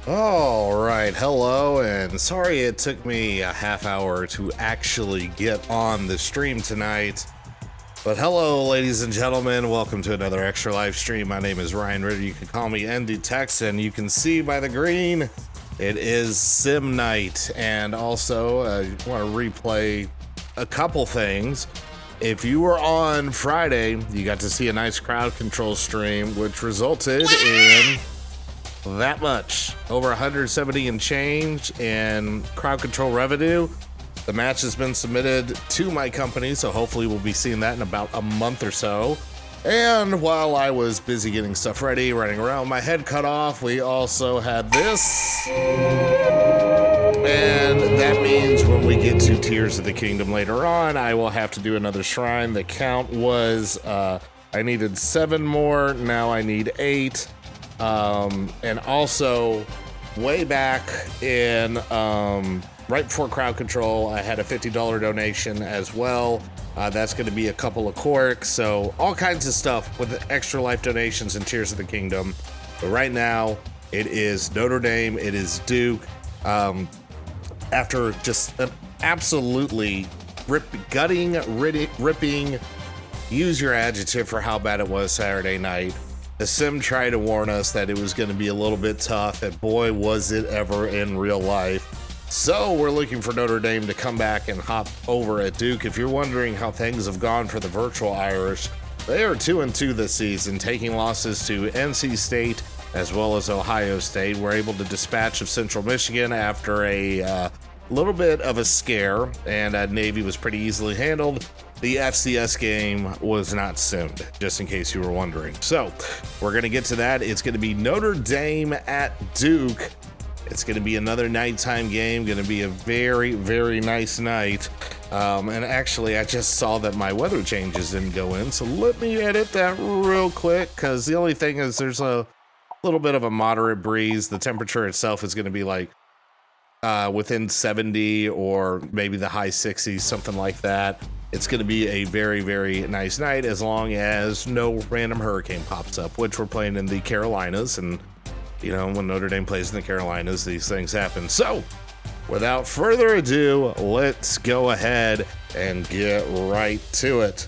All right, hello, and sorry it took me a half hour to actually get on the stream tonight. But hello, ladies and gentlemen, welcome to another extra live stream. My name is Ryan Ritter. You can call me ND Texan. You can see by the green, it is Sim Night. And also, I want to replay a couple things. If you were on Friday, you got to see a nice crowd control stream, which resulted in that much, over 170 and change in crowd control revenue. The match has been submitted to my company, so hopefully we'll be seeing that in about a month or so. And while I was busy getting stuff ready, running around, my head cut off, we also had this. And that means when we get to Tears of the Kingdom later on, I will have to do another shrine. The count was, I needed 7 more, now I need 8. And also, way back in, right before crowd control, I had a $50 donation as well. That's going to be a couple of corks, so all kinds of stuff with extra life donations and Tears of the Kingdom. But right now, it is Notre Dame, it is Duke. After just an absolutely ripping, use your adjective for how bad it was Saturday night. The sim tried to warn us that it was going to be a little bit tough, and boy, was it ever in real life. So we're looking for Notre Dame to come back and hop over at Duke. If you're wondering how things have gone for the virtual Irish, they are 2-2 this season, taking losses to NC State as well as Ohio State. We're able to dispatch of Central Michigan after a little bit of a scare, and Navy was pretty easily handled. The FCS game was not simmed, just in case you were wondering. So we're going to get to that. It's going to be Notre Dame at Duke. It's going to be another nighttime game, going to be a very, very nice night. And actually, I just saw that my weather changes didn't go in, so let me edit that real quick, because the only thing is there's a little bit of a moderate breeze. The temperature itself is going to be like within 70 or maybe the high 60s, something like that. It's going to be a very, very nice night as long as no random hurricane pops up, which we're playing in the Carolinas. And, you know, when Notre Dame plays in the Carolinas, these things happen. So, without further ado, let's go ahead and get right to it.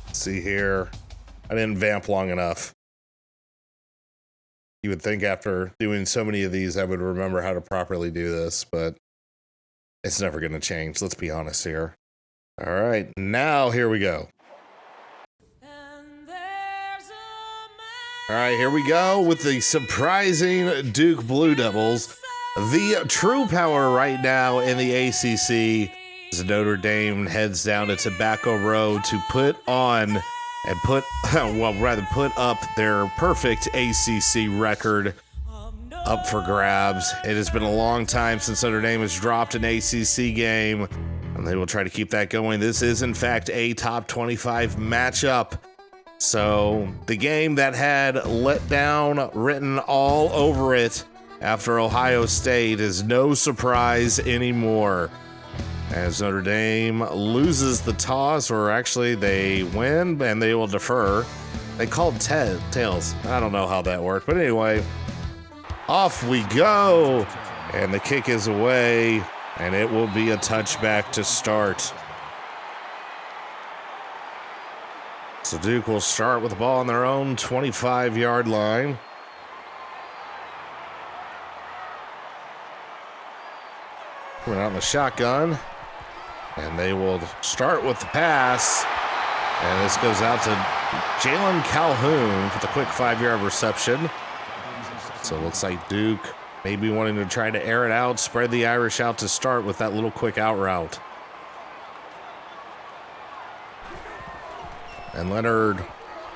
Let's see here. I didn't vamp long enough. You would think after doing so many of these, I would remember how to properly do this, but it's never going to change. Let's be honest here. All right, now here we go. All right, here we go with the surprising Duke Blue Devils. The true power right now in the ACC is Notre Dame heads down to Tobacco Road to put on and put up their perfect ACC record up for grabs. It has been a long time since Notre Dame has dropped an ACC game, and they will try to keep that going. This is, in fact, a top 25 matchup. So the game that had letdown written all over it after Ohio State is no surprise anymore, as Notre Dame loses the toss, or actually they win and they will defer. They called tails. I don't know how that worked, but anyway, off we go, and the kick is away, and it will be a touchback to start. So Duke will start with the ball on their own 25-yard line. Coming out in the shotgun, and they will start with the pass, and this goes out to Jalen Calhoun with a quick 5-yard reception. So it looks like Duke maybe wanting to try to air it out, spread the Irish out to start with that little quick out route. And Leonard,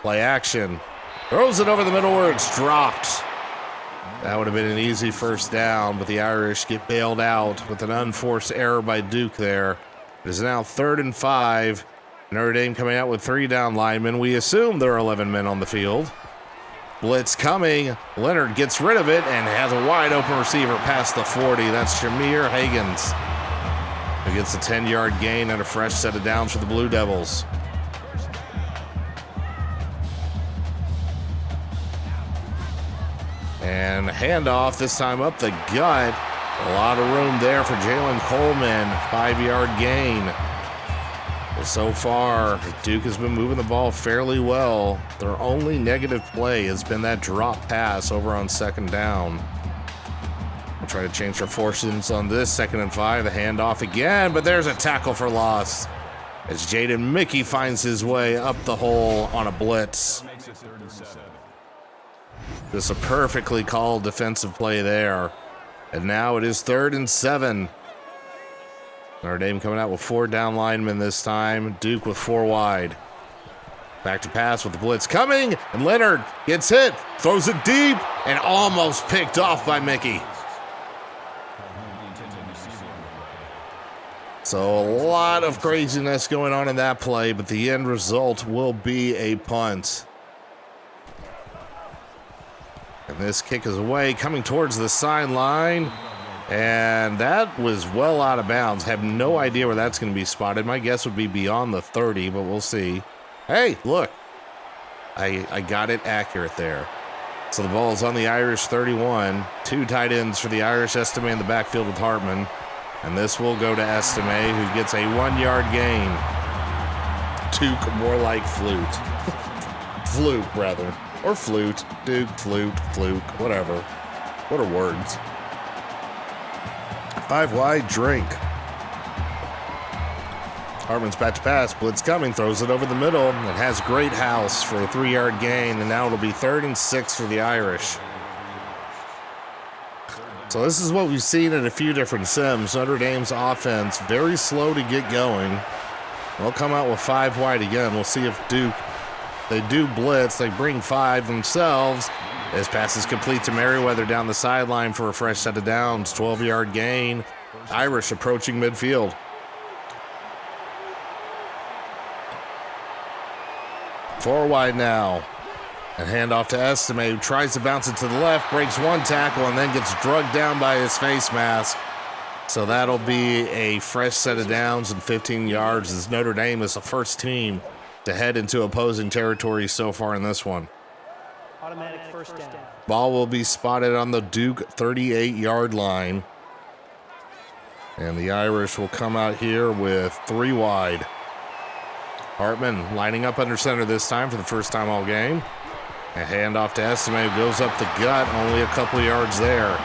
play action, throws it over the middle where it's dropped. That would have been an easy first down, but the Irish get bailed out with an unforced error by Duke there. It is now 3rd and 5. Notre Dame coming out with 3 down linemen. We assume there are 11 men on the field. Blitz coming. Leonard gets rid of it and has a wide open receiver past the 40. That's Shamir Hagens, who gets a 10-yard gain and a fresh set of downs for the Blue Devils. And handoff, this time up the gut. A lot of room there for Jalen Coleman. 5-yard gain. But so far, Duke has been moving the ball fairly well. Their only negative play has been that drop pass over on 2nd down. We'll try to change their fortunes on this 2nd and 5. The handoff again, but there's a tackle for loss as Jaden Mickey finds his way up the hole on a blitz. Just a perfectly called defensive play there. And now it is 3rd and 7. Notre Dame coming out with 4 down linemen this time. Duke with 4 wide. Back to pass with the blitz coming. And Leonard gets hit, throws it deep, and almost picked off by Mickey. So a lot of craziness going on in that play, but the end result will be a punt. And this kick is away, coming towards the sideline. And that was well out of bounds. Have no idea where that's going to be spotted. My guess would be beyond the 30, but we'll see. Hey, look. I got it accurate there. So the ball is on the Irish 31. 2 tight ends for the Irish. Estime in the backfield with Hartman. And this will go to Estime, who gets a 1-yard gain. Duke, more like flute. Fluke, rather. Or flute. Duke, flute, fluke, whatever. What are words? 5 wide, drink. Hartman's back to pass. Blitz coming, throws it over the middle. It has great house for a 3-yard gain, and now it'll be 3rd and 6 for the Irish. So this is what we've seen in a few different sims. Notre Dame's offense, very slow to get going. They'll come out with 5 wide again. We'll see if Duke, they do blitz. They bring 5 themselves. This pass is complete to Merriweather down the sideline for a fresh set of downs. 12-yard gain. Irish approaching midfield. Four wide now. And handoff to Estime, who tries to bounce it to the left, breaks 1 tackle, and then gets drugged down by his face mask. So that'll be a fresh set of downs and 15 yards as Notre Dame is the first team to head into opposing territory so far in this one. Automatic first down. Ball will be spotted on the Duke 38-yard line. And the Irish will come out here with 3 wide. Hartman lining up under center this time for the first time all game. A handoff to Estime, who goes up the gut, only a couple yards there.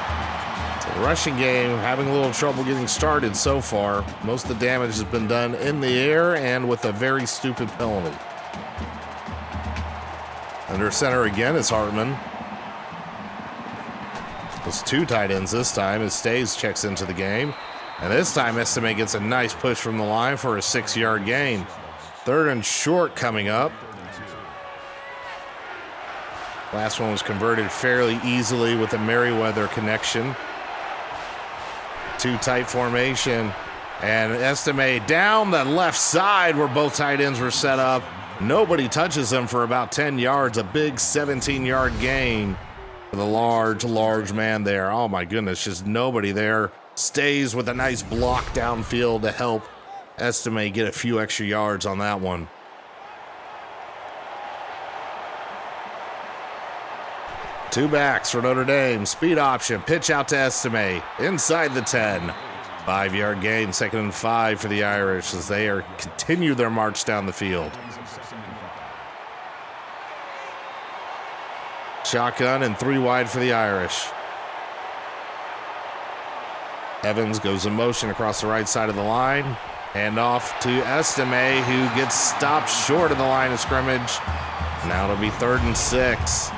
So the rushing game having a little trouble getting started so far. Most of the damage has been done in the air and with a very stupid penalty. Under center again is Hartman. It's 2 tight ends this time as Stays checks into the game. And this time Estime gets a nice push from the line for a 6-yard gain. 3rd and short coming up. Last one was converted fairly easily with a Merriweather connection. 2 tight formation. And Estime down the left side where both tight ends were set up. Nobody touches him for about 10 yards. A big 17-yard gain for the large man there. Oh, my goodness, just nobody there. Stays with a nice block downfield to help Estime get a few extra yards on that one. Two backs for Notre Dame. Speed option. Pitch out to Estime. Inside the 10. 5-yard gain. 2nd and 5 for the Irish as they continue their march down the field. Shotgun and 3 wide for the Irish. Evans goes in motion across the right side of the line. Hand off to Estime, who gets stopped short of the line of scrimmage. Now it'll be 3rd and 6.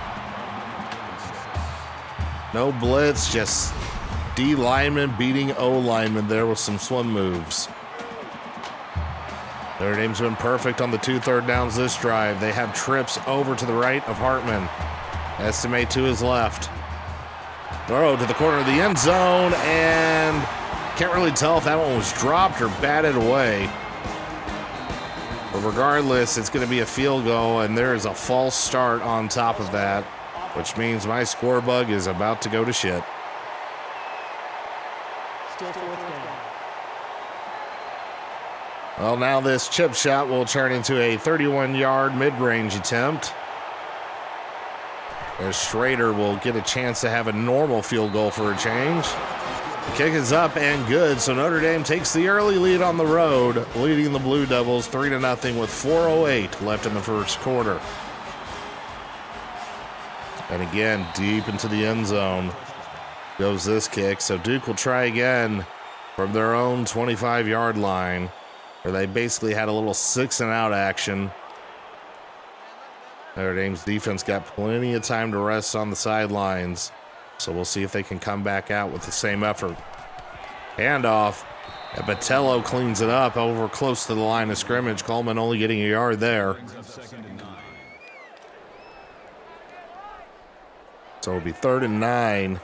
No blitz, just D lineman beating O lineman there with some swim moves. Notre Dame's been perfect on the 2 third downs this drive. They have trips over to the right of Hartman. Estime to his left. Throw to the corner of the end zone, and can't really tell if that one was dropped or batted away. But regardless, it's going to be a field goal, and there is a false start on top of that, which means my score bug is about to go to shit. Still 4th down. Well, now this chip shot will turn into a 31-yard mid-range attempt. As Schrader will get a chance to have a normal field goal for a change. The kick is up and good, so Notre Dame takes the early lead on the road, leading the Blue Devils 3-0 with 4:08 left in the first quarter. And again, deep into the end zone goes this kick, so Duke will try again from their own 25-yard line, where they basically had a little 6-and-out action. Notre Dame's defense got plenty of time to rest on the sidelines, so we'll see if they can come back out with the same effort. Handoff, and Botello cleans it up over close to the line of scrimmage. Coleman only getting a yard there. So it'll be 3rd and 9.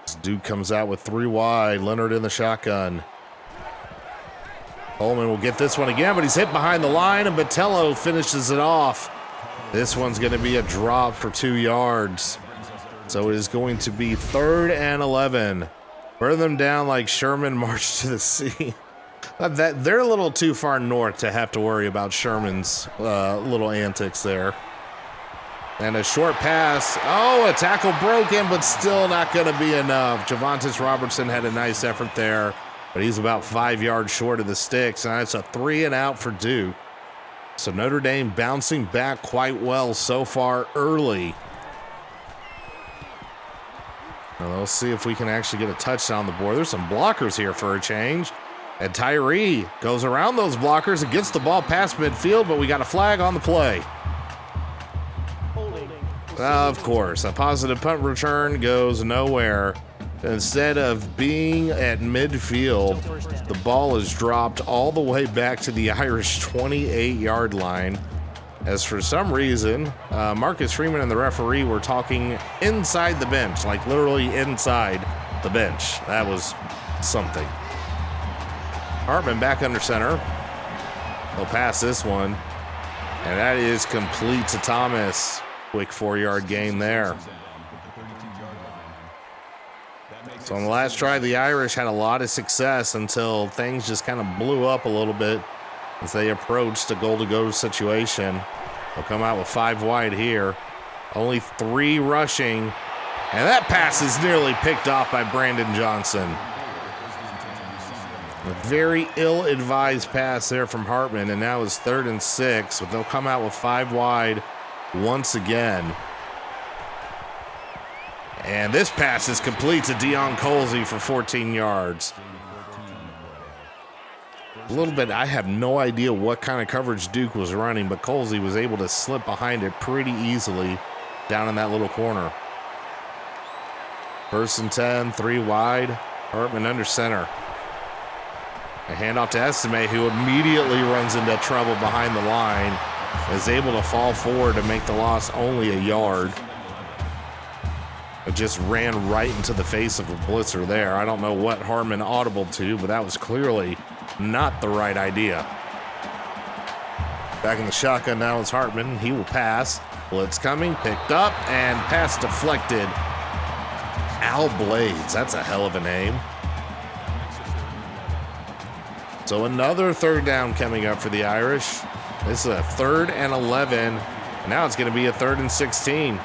As Duke comes out with 3 wide. Leonard in the shotgun. Coleman will get this one again, but he's hit behind the line, and Botello finishes it off. This one's going to be a drop for 2 yards. So it is going to be 3rd and 11. Burn them down like Sherman marched to the sea. They're a little too far north to have to worry about Sherman's little antics there. And a short pass. Oh, a tackle broken, but still not going to be enough. Javontis Robertson had a nice effort there, but he's about 5 yards short of the sticks, and it's a 3-and-out for Duke. So Notre Dame bouncing back quite well so far early. Now let's see if we can actually get a touchdown on the board. There's some blockers here for a change. And Tyree goes around those blockers and gets the ball past midfield, but we got a flag on the play. Of course, a positive punt return goes nowhere. Instead of being at midfield, the ball is dropped all the way back to the Irish 28-yard line. As for some reason, Marcus Freeman and the referee were talking inside the bench, like literally inside the bench. That was something. Hartman back under center. He'll pass this one, and that is complete to Thomas. Quick 4-yard gain there. So on the last drive, the Irish had a lot of success until things just kind of blew up a little bit as they approached a goal-to-go situation. They'll come out with 5 wide here. Only 3 rushing, and that pass is nearly picked off by Brandon Johnson. A very ill-advised pass there from Hartman, and now it's 3rd and 6, but they'll come out with 5 wide once again. And this pass is complete to Deion Colsey for 14 yards. A little bit, I have no idea what kind of coverage Duke was running, but Colsey was able to slip behind it pretty easily down in that little corner. 1st and 10, 3 wide, Hartman under center. A handoff to Estime, who immediately runs into trouble behind the line, is able to fall forward to make the loss only a yard. It just ran right into the face of a blitzer there. I don't know what Hartman audibled to, but that was clearly not the right idea. Back in the shotgun now is Hartman. He will pass. Blitz coming, picked up, and pass deflected. Al Blades, that's a hell of a name. So another 3rd down coming up for the Irish. This is a 3rd and 11. Now it's going to be a 3rd and 16.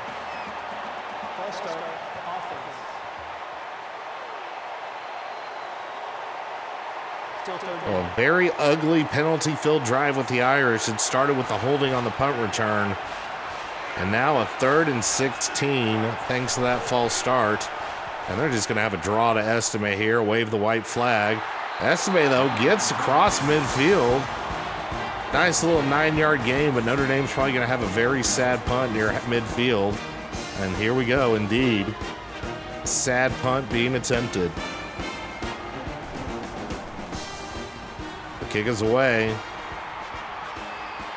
A very ugly penalty-filled drive with the Irish. It started with the holding on the punt return. And now a 3rd and 16 thanks to that false start. And they're just going to have a draw to Estime here, wave the white flag. Estime, though, gets across midfield. Nice little 9-yard gain, but Notre Dame's probably going to have a very sad punt near midfield. And here we go, indeed. Sad punt being attempted. The kick is away.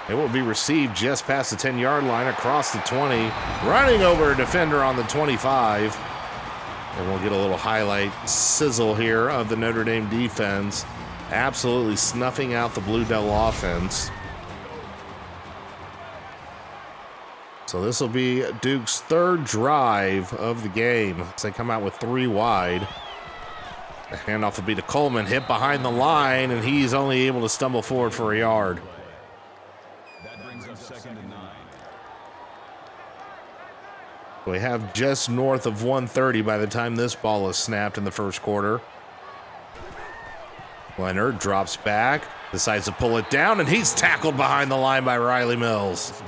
It will be received just past the 10-yard line across the 20. Running over a defender on the 25. And we'll get a little highlight sizzle here of the Notre Dame defense. Absolutely snuffing out the Blue Devil offense. So this will be Duke's 3rd drive of the game as they come out with 3 wide. The handoff will be to Coleman, hit behind the line, and he's only able to stumble forward for a yard. That brings up 2nd and 9. We have just north of 130 by the time this ball is snapped in the first quarter. Leonard drops back, decides to pull it down, and he's tackled behind the line by Riley Mills.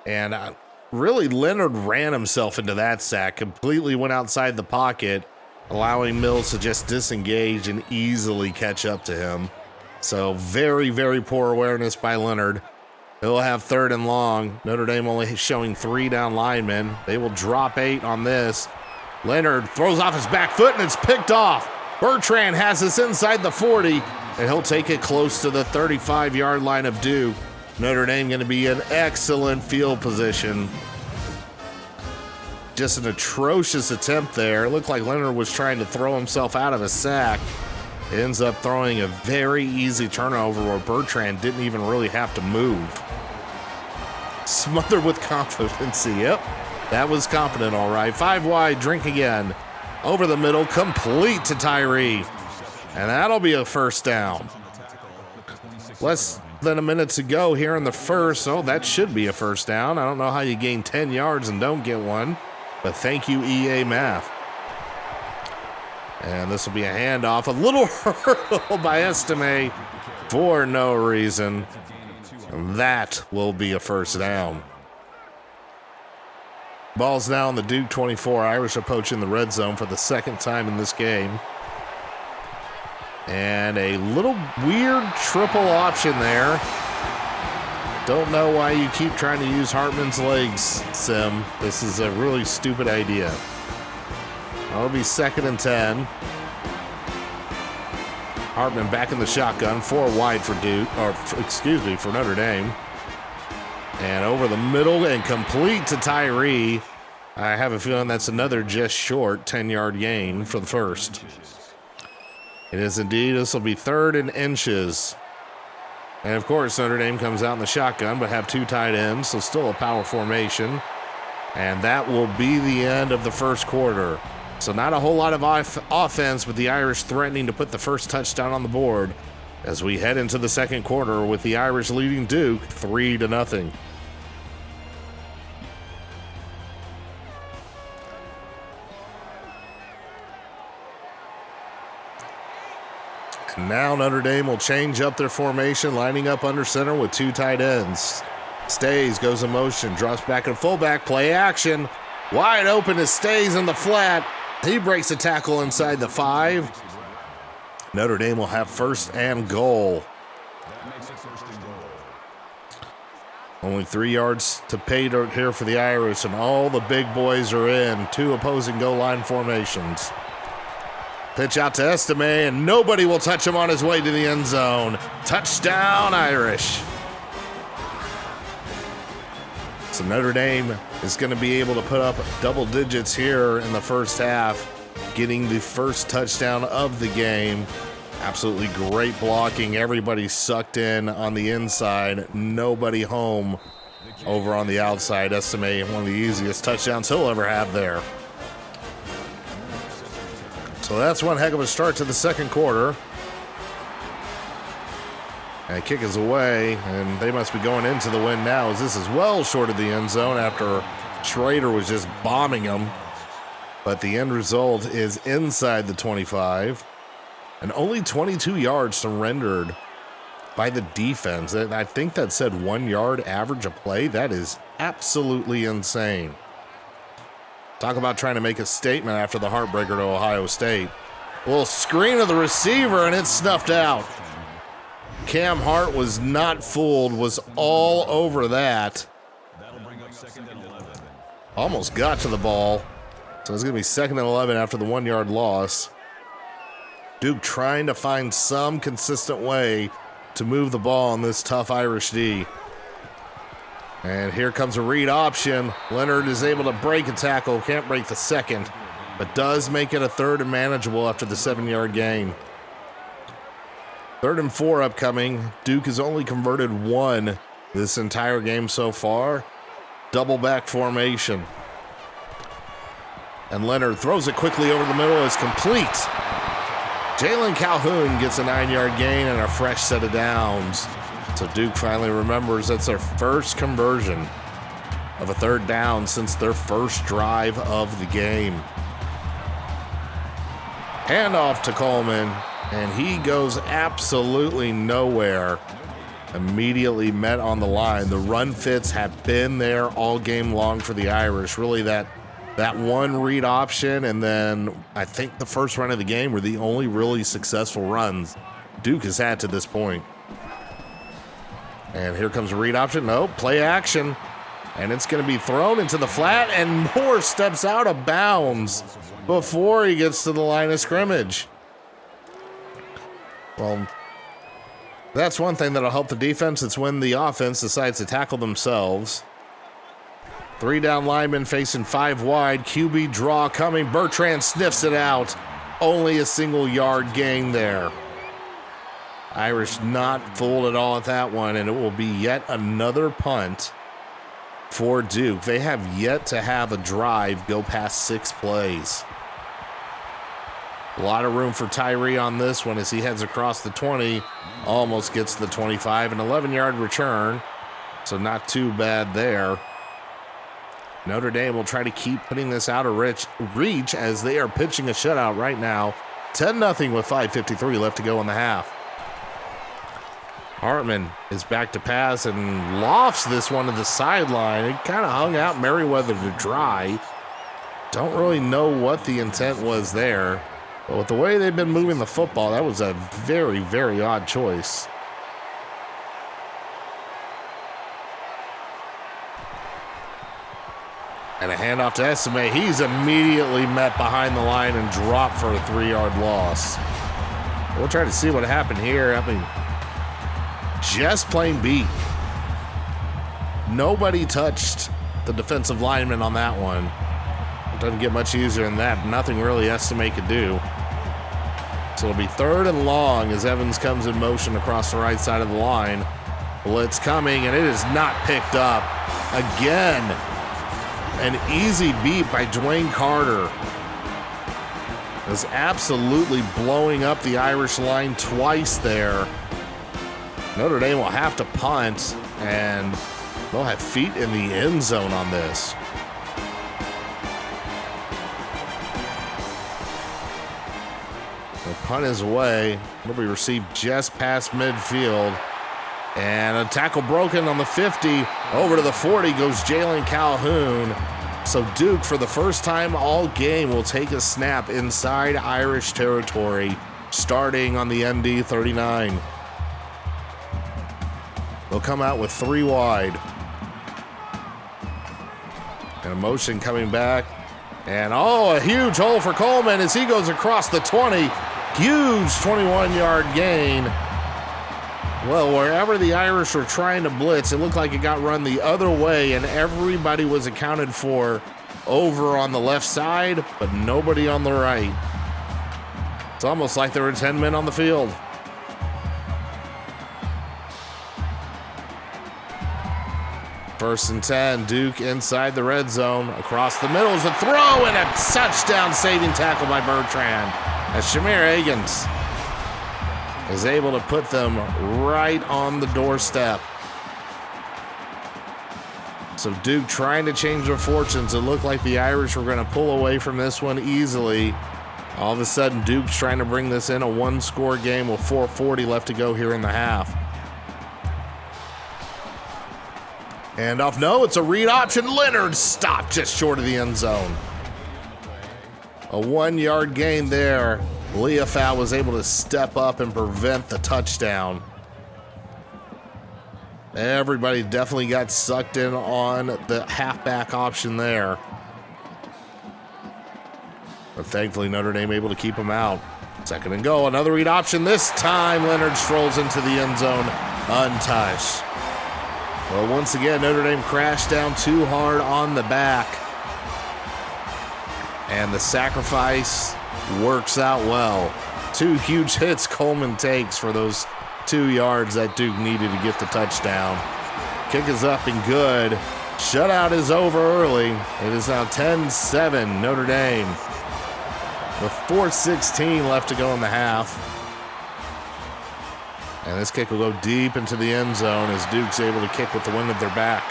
And really, Leonard ran himself into that sack, completely went outside the pocket, allowing Mills to just disengage and easily catch up to him. So very, very poor awareness by Leonard. He'll have 3rd and long. Notre Dame only showing 3 down linemen. They will drop 8 on this. Leonard throws off his back foot and it's picked off. Bertrand has this inside the 40 and he'll take it close to the 35-yard line of Duke. Notre Dame going to be in excellent field position. Just an atrocious attempt there. It looked like Leonard was trying to throw himself out of a sack. Ends up throwing a very easy turnover where Bertrand didn't even really have to move. Smothered with confidence. Yep, that was confident, all right. 5 wide, drink again. Over the middle, complete to Tyree. And that'll be a first down. Less than a minute to go here in the first. Oh, that should be a first down. I don't know how you gain 10 yards and don't get one, but thank you, EA Math. And this will be a handoff. A little hurdle by Estime for no reason. And that will be a first down. Ball's now on the Duke 24. Irish are poaching the red zone for the 2nd time in this game. And a little weird triple option there. Don't know why you keep trying to use Hartman's legs, Sim. This is a really stupid idea. That'll be 2nd and 10. Hartman back in the shotgun, 4 wide for Duke, for Notre Dame. And over the middle and complete to Tyree. I have a feeling that's another just short 10-yard gain for the first. It is indeed. This will be 3rd and inches. And of course, Notre Dame comes out in the shotgun, but have 2 tight ends, so still a power formation. And that will be the end of the first quarter. So not a whole lot of offense, but the Irish threatening to put the first touchdown on the board as we head into the second quarter with the Irish leading Duke 3-0. And now Notre Dame will change up their formation, lining up under center with 2 tight ends. Stays, goes in motion, drops back and fullback, play action. Wide open is Stays in the flat. He breaks a tackle inside the 5. Notre Dame will have 1st and goal. Only 3 yards to pay dirt here for the Irish, and all the big boys are in. 2 opposing goal line formations. Pitch out to Estime, and nobody will touch him on his way to the end zone. Touchdown, Irish. So Notre Dame is going to be able to put up double digits here in the first half, getting the first touchdown of the game. Absolutely great blocking. Everybody sucked in on the inside. Nobody home over on the outside. Estime, one of the easiest touchdowns he'll ever have there. So that's one heck of a start to the second quarter. And kick is away, and they must be going into the win now, as this is well short of the end zone after Schrader was just bombing them. But the end result is inside the 25, and only 22 yards surrendered by the defense. I think that said 1 yard average a play. That is absolutely insane. Talk about trying to make a statement after the heartbreaker to Ohio State. A little screen of the receiver, and it's snuffed out. Cam Hart was not fooled, was all over that. Almost got to the ball. So it's going to be 2nd and 11 after the 1 yard loss. Duke trying to find some consistent way to move the ball on this tough Irish D. And here comes a read option. Leonard is able to break a tackle, can't break the second, but does make it a 3rd and manageable after the 7-yard gain. 3rd and 4 upcoming. Duke has only converted 1 this entire game so far. Double back formation. And Leonard throws it quickly over the middle. It's complete. Jalen Calhoun gets a 9-yard gain and a fresh set of downs. So Duke finally remembers that's their first conversion of a third down since their first drive of the game. Handoff to Coleman, and he goes absolutely nowhere. Immediately met on the line. The run fits have been there all game long for the Irish. Really that one read option and then I think the first run of the game were the only really successful runs Duke has had to this point. And here comes a read option. No, play action. And it's going to be thrown into the flat, and Moore steps out of bounds before he gets to the line of scrimmage. Well, that's one thing that'll help the defense. It's when the offense decides to tackle themselves. 3 down linemen facing 5 wide. QB draw coming. Bertrand sniffs it out. Only a single yard gain there. Irish not fooled at all at that one, and it will be yet another punt for Duke. They have yet to have a drive go past 6 plays. A lot of room for Tyree on this one as he heads across the 20, almost gets to the 25, an 11-yard return, so not too bad there. Notre Dame will try to keep putting this out of reach as they are pitching a shutout right now. 10-0 with 5:53 left to go in the half. Hartman is back to pass and lofts this one to the sideline. It kind of hung out Merriweather to dry. Don't really know what the intent was there. But with the way they've been moving the football, that was a very, very odd choice. And a handoff to Esime. He's immediately met behind the line and dropped for a 3-yard loss. We'll try to see what happened here. I mean, just plain beat. Nobody touched the defensive lineman on that one. It doesn't get much easier than that. Nothing really Esime could do. So it'll be 3rd and long as Evans comes in motion across the right side of the line. Blitz coming, and it is not picked up. Again, an easy beat by Dwayne Carter. Is absolutely blowing up the Irish line twice there. Notre Dame will have to punt, and they'll have feet in the end zone on this. The punt is away. It'll be received just past midfield. And a tackle broken on the 50. Over to the 40 goes Jalen Calhoun. So Duke, for the first time all game, will take a snap inside Irish territory, starting on the ND 39. They'll come out with 3 wide. And a motion coming back. And a huge hole for Coleman as he goes across the 20. Huge 21-yard gain. Well, wherever the Irish were trying to blitz, it looked like it got run the other way, and everybody was accounted for over on the left side, but nobody on the right. It's almost like there were 10 men on the field. First and 10, Duke inside the red zone. Across the middle is a throw and a touchdown saving tackle by Bertrand. As Shamir Agans is able to put them right on the doorstep. So Duke trying to change their fortunes. It looked like the Irish were going to pull away from this one easily. All of a sudden, Duke's trying to bring this in a 1-score game with 4:40 left to go here in the half. And off, no, it's a read option. Leonard stopped just short of the end zone. A 1-yard gain there. Leofau was able to step up and prevent the touchdown. Everybody definitely got sucked in on the halfback option there. But thankfully, Notre Dame able to keep him out. 2nd and goal, another read option. This time, Leonard strolls into the end zone untouched. Well, once again, Notre Dame crashed down too hard on the back. And the sacrifice works out well. 2 huge hits Coleman takes for those 2 yards that Duke needed to get the touchdown. Kick is up and good. Shutout is over early. It is now 10-7 Notre Dame with 4:16 left to go in the half. And this kick will go deep into the end zone as Duke's able to kick with the wind at their back.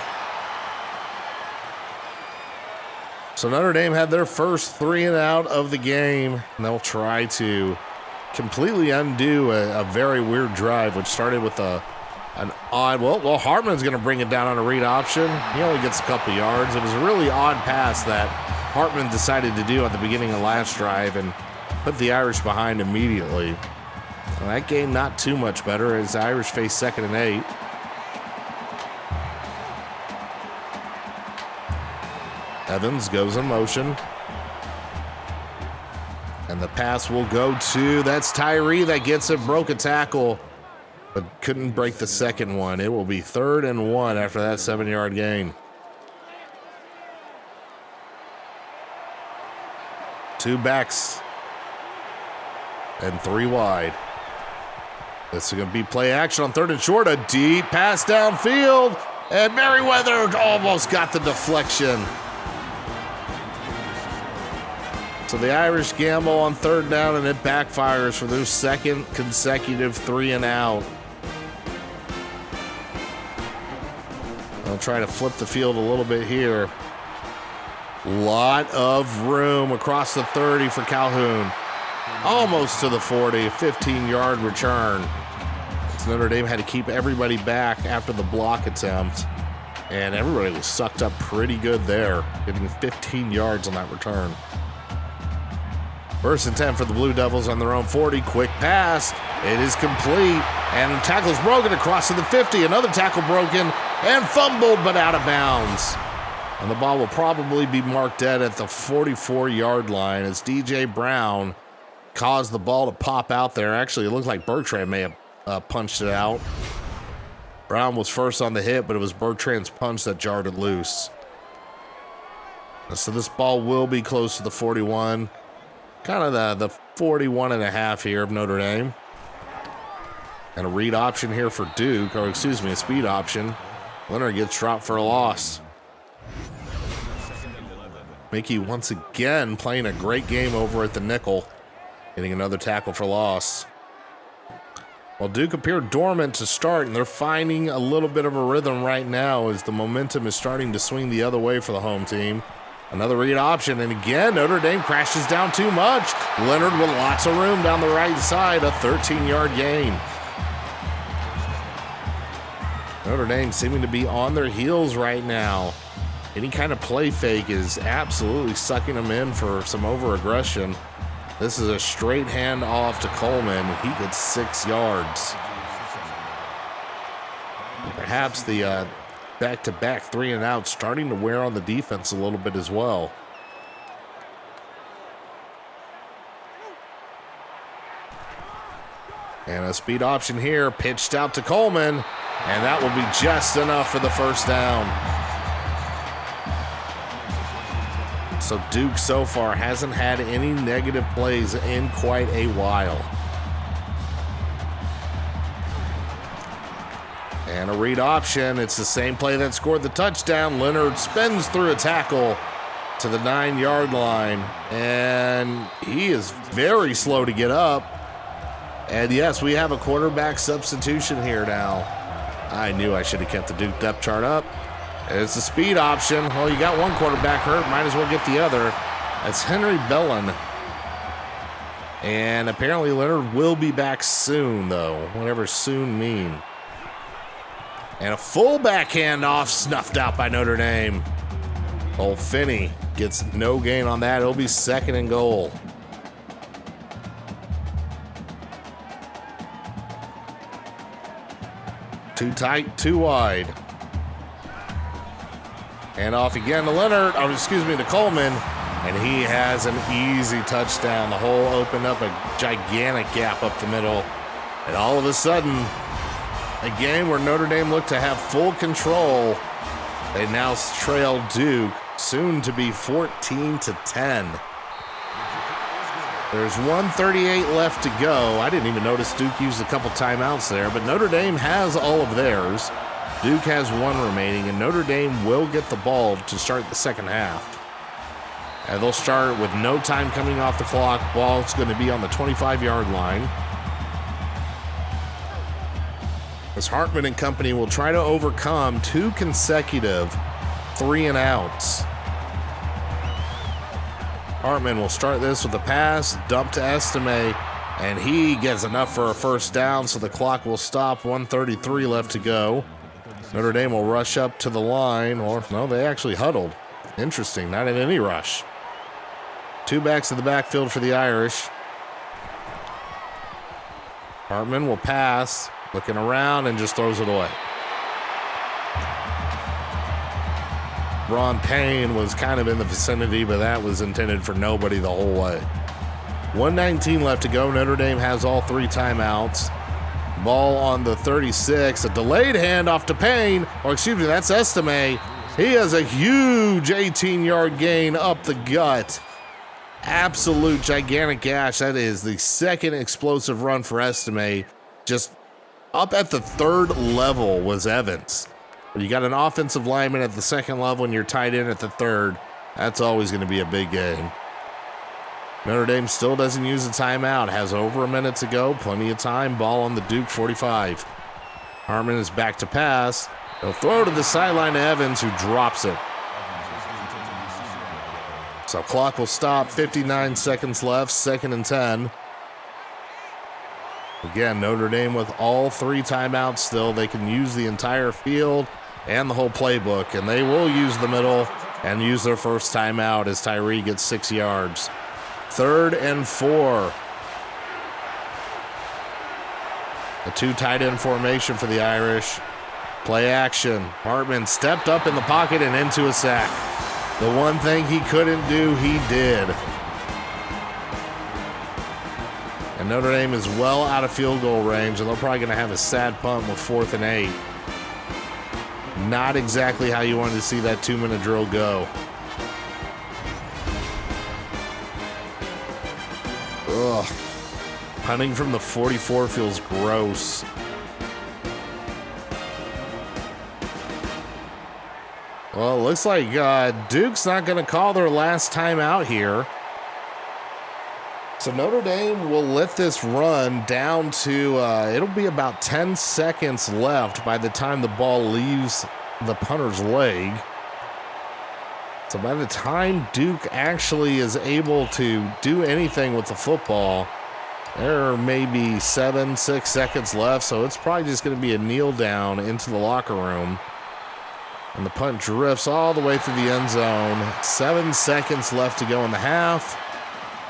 So Notre Dame had their first 3 and out of the game, and they'll try to completely undo a very weird drive, which started with an odd, well, Hartman's going to bring it down on a read option. He only gets a couple yards. It was a really odd pass that Hartman decided to do at the beginning of last drive and put the Irish behind immediately. And that game not too much better as the Irish face 2nd and 8. Evans goes in motion. And the pass will go to, that's Tyree that gets it, broke a tackle, but couldn't break the second one. It will be 3rd and 1 after that 7-yard gain. 2 backs and 3 wide. This is going to be play action on 3rd and short. A deep pass downfield, and Merriweather almost got the deflection. So the Irish gamble on 3rd down, and it backfires for their 2nd consecutive 3 and out. They'll try to flip the field a little bit here. Lot of room across the 30 for Calhoun. Almost to the 40, a 15-yard return. So Notre Dame had to keep everybody back after the block attempt, and everybody was sucked up pretty good there, getting 15 yards on that return. 1st and 10 for the Blue Devils on their own 40. Quick pass. It is complete. And tackle's broken across to the 50. Another tackle broken and fumbled, but out of bounds. And the ball will probably be marked dead at the 44-yard line as DJ Brown caused the ball to pop out there. Actually, it looked like Bertrand may have punched it out. Brown was first on the hit, but it was Bertrand's punch that jarred it loose. So this ball will be close to the 41. Kind of the 41 and a half here of Notre Dame. And a read option here for Duke, or excuse me, a speed option. Leonard gets dropped for a loss. Mickey once again playing a great game over at the nickel, getting another tackle for loss. Well, Duke appeared dormant to start, and they're finding a little bit of a rhythm right now as the momentum is starting to swing the other way for the home team. Another read option, and again, Notre Dame crashes down too much. Leonard with lots of room down the right side, a 13-yard gain. Notre Dame seeming to be on their heels right now. Any kind of play fake is absolutely sucking them in for some over-aggression. This is a straight hand off to Coleman. He gets 6 yards. And perhaps the back-to-back 3 and out starting to wear on the defense a little bit as well. And a speed option here, pitched out to Coleman, and that will be just enough for the first down. So Duke so far hasn't had any negative plays in quite a while. And a read option. It's the same play that scored the touchdown. Leonard spins through a tackle to the 9-yard line, and he is very slow to get up. And yes, we have a quarterback substitution here now. I knew I should have kept the Duke depth chart up. It's a speed option. Well, you got one quarterback hurt, might as well get the other. That's Henry Bellin. And apparently Leonard will be back soon, though, whatever soon mean. And a fullback handoff snuffed out by Notre Dame. Old Finney gets no gain on that. It'll be 2nd and goal. Too tight, too wide. And off again to Leonard, to Coleman. And he has an easy touchdown. The hole opened up a gigantic gap up the middle. And all of a sudden, a game where Notre Dame looked to have full control. They now trail Duke, soon to be 14-10. There's 1:38 left to go. I didn't even notice Duke used a couple timeouts there, but Notre Dame has all of theirs. Duke has 1 remaining, and Notre Dame will get the ball to start the second half. And they'll start with no time coming off the clock. Ball's going to be on the 25-yard line. as Hartman and company will try to overcome 2 consecutive 3-and-outs. Hartman will start this with a pass, dump to Estime, and he gets enough for a first down, so the clock will stop. 1:33 left to go. Notre Dame will rush up to the line, or no, they actually huddled. Interesting, not in any rush. 2 backs in the backfield for the Irish. Hartman will pass, looking around, and just throws it away. Ron Payne was kind of in the vicinity, but that was intended for nobody the whole way. 1:19 left to go. Notre Dame has all 3 timeouts. Ball on the 36. A delayed handoff to Payne. Or excuse me, that's Estime. He has a huge 18-yard gain up the gut. Absolute gigantic gash. That is the second explosive run for Estime. Just up at the 3rd level was Evans. You got an offensive lineman at the 2nd level and you're tied in at the 3rd. That's always going to be a big gain. Notre Dame still doesn't use a timeout. Has over a minute to go. Plenty of time. Ball on the Duke 45. Hartman is back to pass. He'll throw to the sideline to Evans, who drops it. So clock will stop. 59 seconds left. 2nd and 10. Again, Notre Dame with all 3 timeouts still. They can use the entire field and the whole playbook, and they will use the middle and use their first timeout as Tyree gets 6 yards. 3rd and 4. A 2 tight end formation for the Irish. Play action. Hartman stepped up in the pocket and into a sack. The one thing he couldn't do, he did. And Notre Dame is well out of field goal range, and they're probably going to have a sad punt with 4th and 8. Not exactly how you wanted to see that 2-minute drill go. Ugh. Punting from the 44 feels gross. Well, it looks like Duke's not going to call their last time out here. So Notre Dame will let this run down to, it'll be about 10 seconds left by the time the ball leaves the punter's leg. So by the time Duke actually is able to do anything with the football, there may be 6 seconds left. So it's probably just going to be a kneel down into the locker room. And the punt drifts all the way through the end zone. 7 seconds left to go in the half.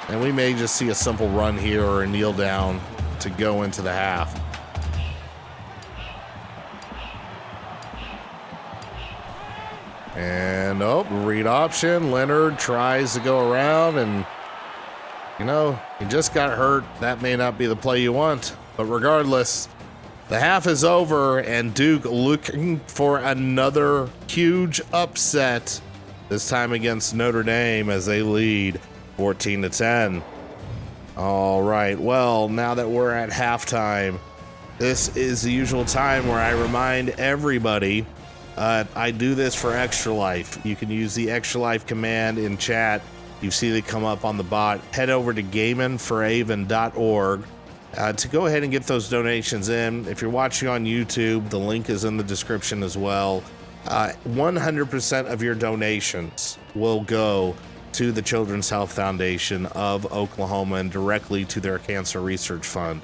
And we may just see a simple run here or a kneel down to go into the half. And read option. Leonard tries to go around, and he just got hurt. That may not be the play you want. But regardless, the half is over, and Duke looking for another huge upset, this time against Notre Dame as they lead 14-10. All right, well, now that we're at halftime, this is the usual time where I remind everybody I do this for Extra Life. You can use the Extra Life command in chat. You see it come up on the bot. Head over to gamenforaven.org to go ahead and get those donations in. If you're watching on YouTube, the link is in the description as well. 100% of your donations will go to the Children's Health Foundation of Oklahoma and directly to their cancer research fund.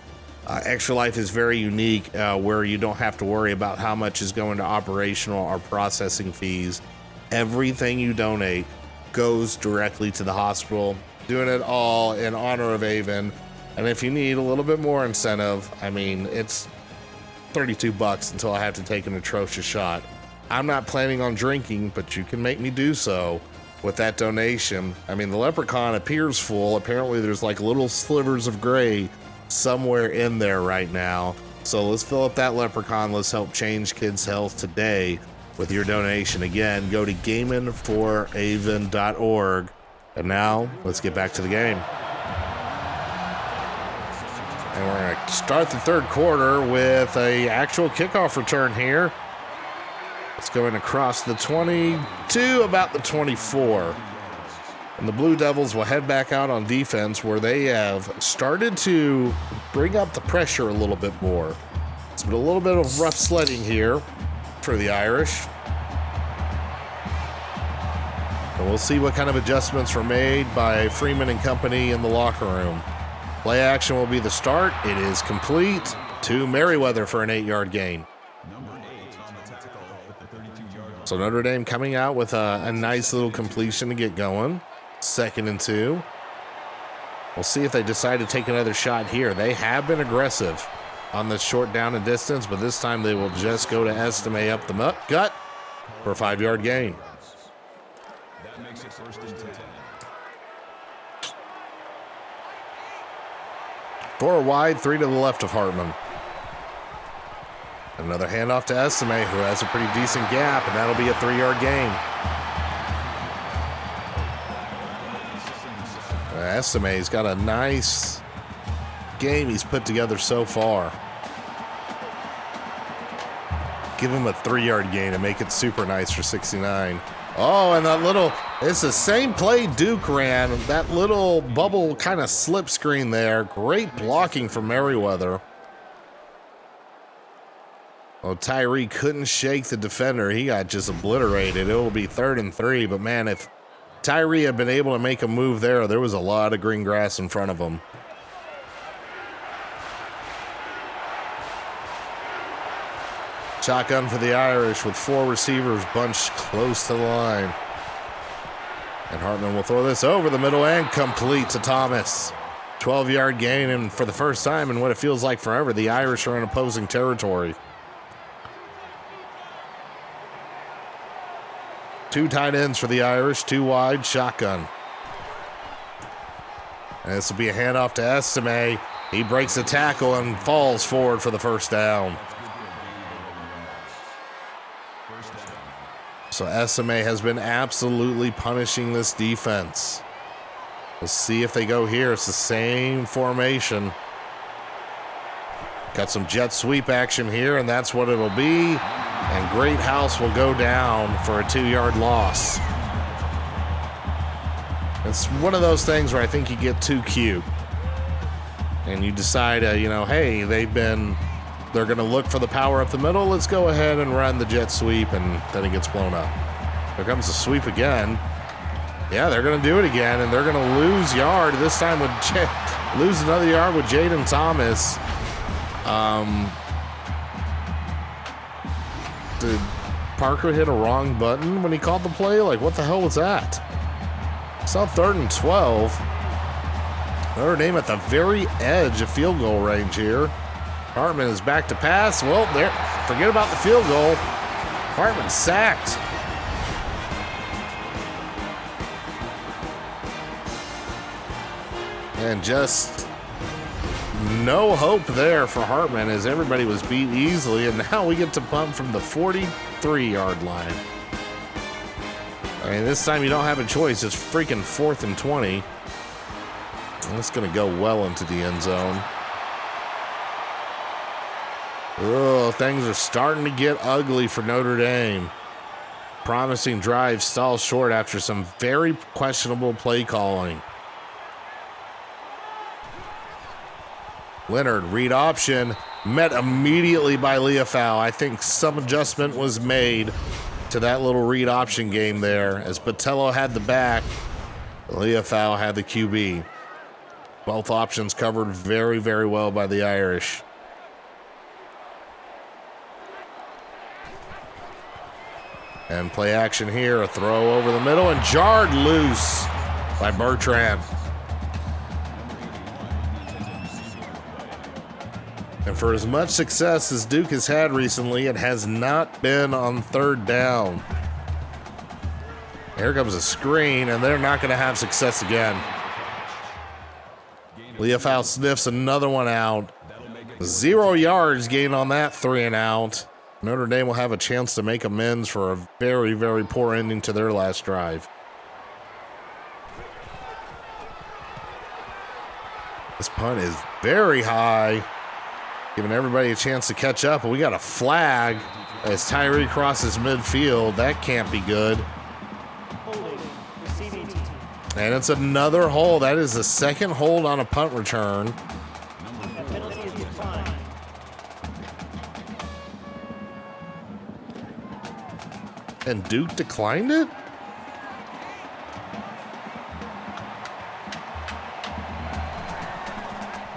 Extra Life is very unique where you don't have to worry about how much is going to operational or processing fees. Everything you donate goes directly to the hospital, doing it all in honor of Avon. And if you need a little bit more incentive, I mean, it's $32 until I have to take an atrocious shot. I'm not planning on drinking, but you can make me do so with that donation. I mean, the leprechaun appears full. Apparently there's like little slivers of gray somewhere in there right now. So let's fill up that leprechaun. Let's help change kids' health today with your donation. Again, go to gamenforaven.org. And now let's get back to the game. And we're going to start the third quarter with a actual kickoff return here. It's going across the 22, about the 24. And the Blue Devils will head back out on defense, where they have started to bring up the pressure a little bit more. It's been a little bit of rough sledding here for the Irish. And we'll see what kind of adjustments were made by Freeman and company in the locker room. Play action will be the start. It is complete to Merriweather for an 8-yard gain. So Notre Dame coming out with a nice little completion to get going. 2nd and 2. We'll see if they decide to take another shot here. They have been aggressive on the short down and distance, but this time they will just go to Estime up the gut for a 5-yard gain. That makes it 1st and 10. 4 wide, 3 to the left of Hartman. Another handoff to Estime, who has a pretty decent gap, and that'll be a 3-yard gain. Estime's got a nice game he's put together so far. Give him a 3-yard gain and make it super nice for 69. Oh, and that little, it's the same play Duke ran. That little bubble kind of slip screen there. Great blocking from Merriweather. Oh, Tyree couldn't shake the defender. He got just obliterated. It will be 3rd and 3, but man, if Tyree had been able to make a move there was a lot of green grass in front of him. Shotgun for the Irish with 4 receivers bunched close to the line. And Hartman will throw this over the middle and complete to Thomas. 12-yard gain, and for the first time in what it feels like forever, the Irish are in opposing territory. 2 tight ends for the Irish, 2 wide, shotgun. And this will be a handoff to Estime. He breaks the tackle and falls forward for the first down. So Estime has been absolutely punishing this defense. We'll see if they go here. It's the same formation. Got some jet sweep action here, and that's what it'll be. And Great House will go down for a 2-yard loss. It's one of those things where I think you get too cute. And you decide, hey, they're going to look for the power up the middle. Let's go ahead and run the jet sweep, and then it gets blown up. Here comes the sweep again. Yeah, they're going to do it again, and they're going to lose yard. This time lose another yard with Jaden Thomas. Did Parker hit a wrong button when he called the play? Like, what the hell was that? It's now 3rd and 12. Notre Dame at the very edge of field goal range here. Hartman is back to pass. Well, there. Forget about the field goal. Hartman sacked. And just no hope there for Hartman as everybody was beat easily. And now we get to punt from the 43-yard line. I mean, this time you don't have a choice. It's freaking 4th and 20. And it's going to go well into the end zone. Oh, things are starting to get ugly for Notre Dame. Promising drive stalls short after some very questionable play calling. Leonard, read option, met immediately by Leofau. I think some adjustment was made to that little read option game there as Botello had the back, Leofau had the QB. Both options covered very, very well by the Irish. And play action here, a throw over the middle and jarred loose by Bertrand. And for as much success as Duke has had recently, it has not been on 3rd down. Here comes a screen, and they're not going to have success again. Leofau sniffs another one out. 0 yards gained on that 3 and out. Notre Dame will have a chance to make amends for a very, very poor ending to their last drive. This punt is very high, giving everybody a chance to catch up. But we got a flag as Tyree crosses midfield. That can't be good. And it's another hold. That is the 2nd hold on a punt return. and Duke declined it?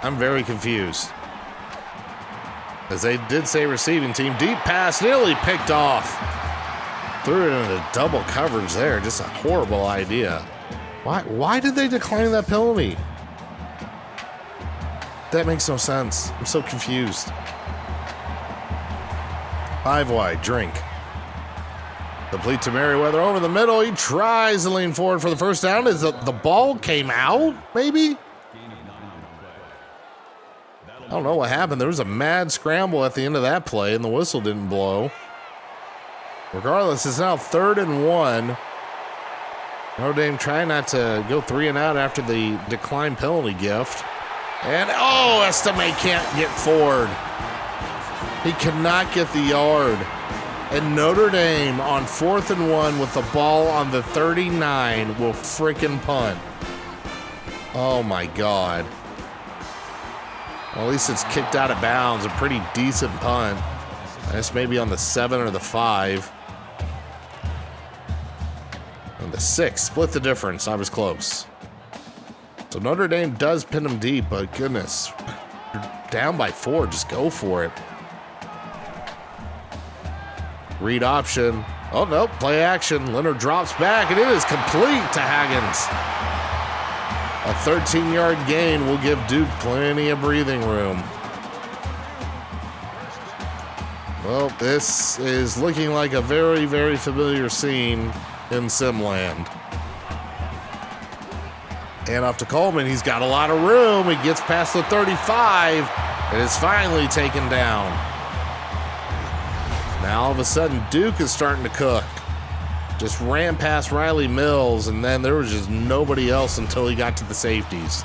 I'm very confused. As they did say receiving team, deep pass nearly picked off. Threw it into double coverage there. Just a horrible idea. Why did they decline that penalty? That makes no sense. I'm so confused. 5 wide, drink. Complete to Merriweather over the middle. He tries to lean forward for the first down. Is the ball came out, maybe? I don't know what happened. There was a mad scramble at the end of that play, and the whistle didn't blow. Regardless, it's now 3rd and 1. Notre Dame trying not to go 3 and out after the decline penalty gift. And, oh, Estime can't get forward. He cannot get the yard. And Notre Dame on 4th and 1 with the ball on the 39 will frickin' punt. Oh, my God. Well, at least it's kicked out of bounds. A pretty decent punt. I guess maybe on the 7 or the 5. And the 6. Split the difference. I was close. So Notre Dame does pin them deep, but goodness. You're down by 4. Just go for it. Read option. Oh, no. Play action. Leonard drops back, and it is complete to Haggins. A 13-yard gain will give Duke plenty of breathing room. Well, this is looking like a very, very familiar scene in Simland. And off to Coleman. He's got a lot of room. He gets past the 35 and is finally taken down. Now, all of a sudden, Duke is starting to cook. Just ran past Riley Mills, and then there was just nobody else until he got to the safeties.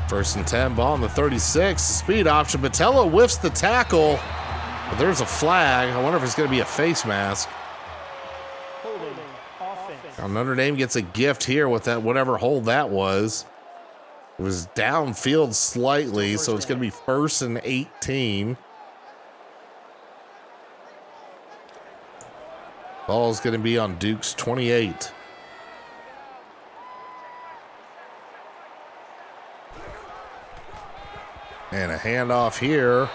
First and 10, ball on the 36. Speed option. Botello whiffs the tackle, but there's a flag. I wonder if it's going to be a face mask. Holding offense. Now Notre Dame gets a gift here with that, whatever hold that was. It was downfield slightly, so it's going to be 1st and 18. Ball's going to be on Duke's 28. And a handoff here.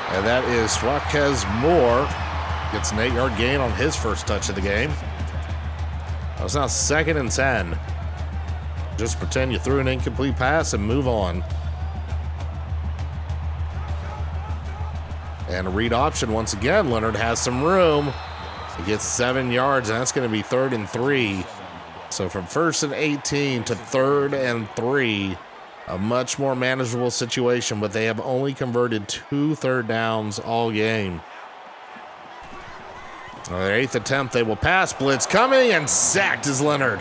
And that is Swakez Moore. Gets an 8-yard gain on his first touch of the game. It's now 2nd and 10. Just pretend you threw an incomplete pass and move on. And a read option once again. Leonard has some room. He gets 7 yards, and that's going to be 3rd and 3. So from 1st and 18 to 3rd and 3, a much more manageable situation, but they have only converted 2 third downs all game. On their 8th attempt, they will pass. Blitz coming, and sacked is Leonard.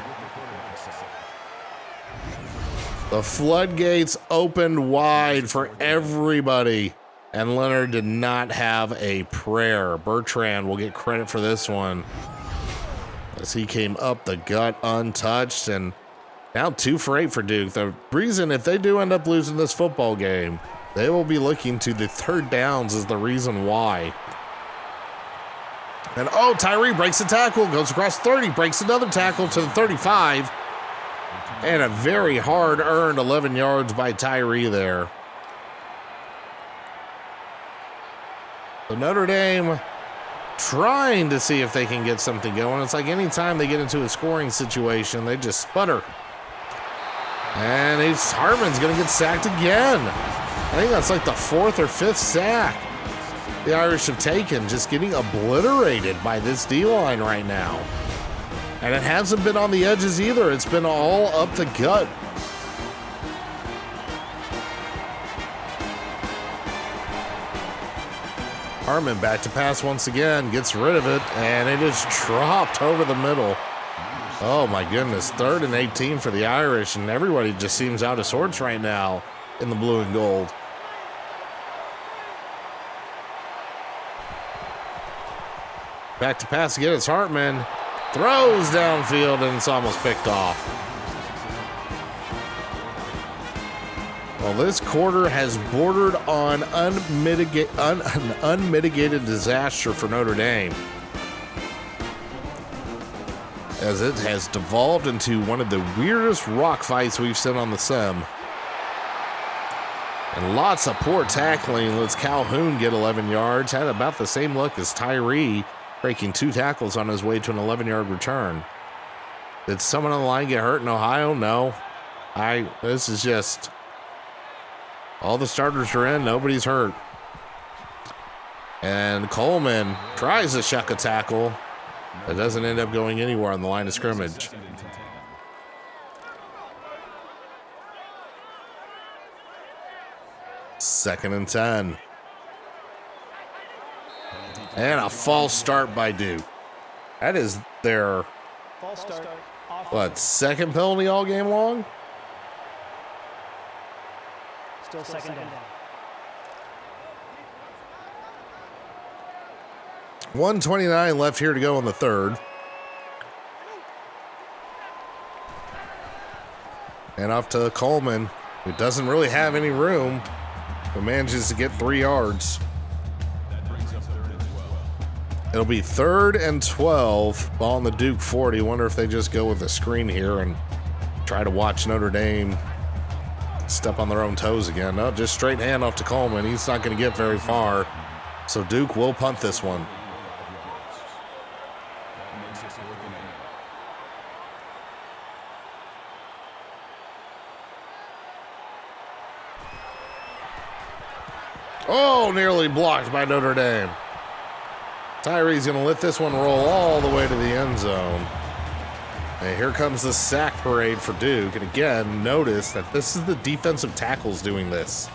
The floodgates opened wide for everybody, and Leonard did not have a prayer. Bertrand will get credit for this one, as he came up the gut untouched, and now 2 for 8 for Duke. The reason, if they do end up losing this football game, they will be looking to the 3rd downs as the reason why. And oh, Tyree breaks the tackle, goes across 30, breaks another tackle to the 35. And a very hard-earned 11 yards by Tyree there. So Notre Dame trying to see if they can get something going. It's like anytime they get into a scoring situation, they just sputter. And Hartman's going to get sacked again. I think that's like the 4th or 5th sack the Irish have taken, just getting obliterated by this D-line right now. And it hasn't been on the edges either. It's been all up the gut. Hartman back to pass once again, gets rid of it, and it is dropped over the middle. Oh my goodness, 3rd and 18 for the Irish, and everybody just seems out of sorts right now in the blue and gold. Back to pass again, it's Hartman. Throws downfield, and it's almost picked off. Well, this quarter has bordered on an unmitigated disaster for Notre Dame, as it has devolved into one of the weirdest rock fights we've seen on the sim. And lots of poor tackling lets Calhoun get 11 yards. Had about the same luck as Tyree, breaking 2 tackles on his way to an 11-yard return. Did someone on the line get hurt in Ohio? No. This is just... all the starters are in, nobody's hurt. And Coleman tries to shuck a tackle. It doesn't end up going anywhere on the line of scrimmage. Second and 10. And a false start by Duke. That is their, False start. what, second penalty all game long? Still second down. 1:29 left here to go in the third. And off to Coleman, who doesn't really have any room, but manages to get 3 yards. It'll be 3rd and 12, ball on the Duke 40. Wonder if they just go with a screen here and try to watch Notre Dame step on their own toes again. No, just straight handoff to Coleman. He's not going to get very far. So Duke will punt this one. Oh, nearly blocked by Notre Dame. Tyree's going to let this one roll all the way to the end zone. And here comes the sack parade for Duke. And again, notice that this is the defensive tackles doing this.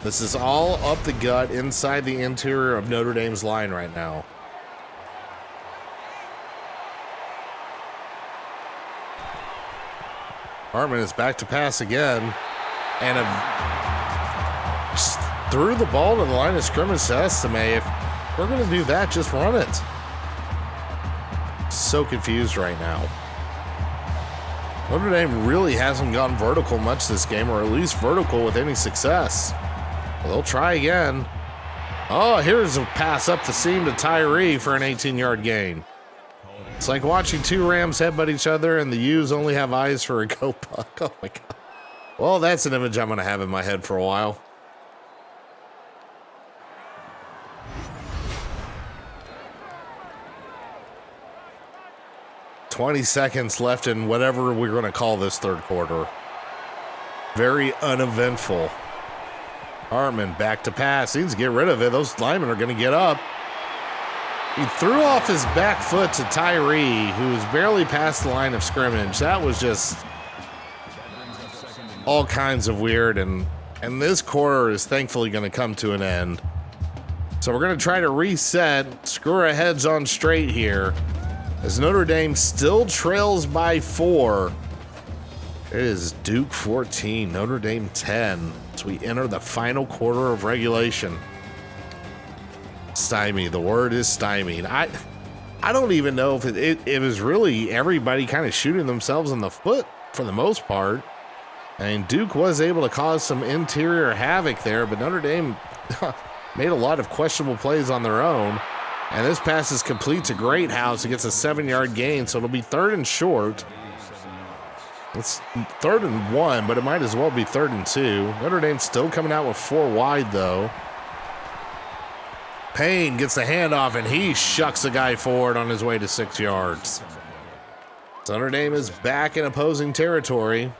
This is all up the gut inside the interior of Notre Dame's line right now. Hartman is back to pass again. And just threw the ball to the line of scrimmage to Estime. If we're going to do that, just run it. So confused right now. Notre Dame really hasn't gone vertical much this game, or at least vertical with any success. Well, they'll try again. Oh, here's a pass up the seam to Tyree for an 18-yard gain. It's like watching 2 Rams headbutt each other and the U's only have eyes for a go puck. Oh my God. Well, that's an image I'm going to have in my head for a while. "20 seconds left in whatever we're going to call this third quarter. Very uneventful. Hartman back to pass. He needs to get rid of it. Those linemen are going to get up. He threw off his back foot to Tyree, who was barely past the line of scrimmage. That was just all kinds of weird, and this quarter is thankfully going to come to an end. So we're going to try to reset, screw our heads on straight here, as Notre Dame still trails by 4. It is Duke 14, Notre Dame 10, as we enter the final quarter of regulation. Stymie, the word is stymied. I don't even know if it was really everybody kind of shooting themselves in the foot for the most part. I mean, Duke was able to cause some interior havoc there, but Notre Dame made a lot of questionable plays on their own. And this pass is complete to Greathouse. He gets a 7-yard gain, so it'll be 3rd and short. It's 3rd and 1, but it might as well be 3rd and 2. Notre Dame still coming out with 4 wide, though. Payne gets the handoff, and he shucks a guy forward on his way to 6 yards. So Notre Dame is back in opposing territory.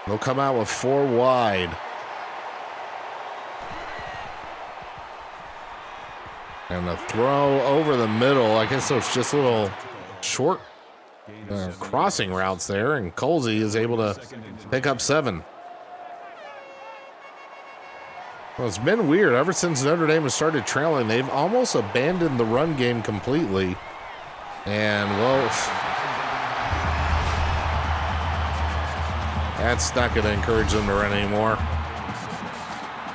They'll come out with 4 wide. And the throw over the middle. I guess it's just little short crossing routes there, and Colsey is able to pick up 7. Well, it's been weird. Ever since Notre Dame has started trailing, they've almost abandoned the run game completely. And, well, that's not going to encourage them to run anymore.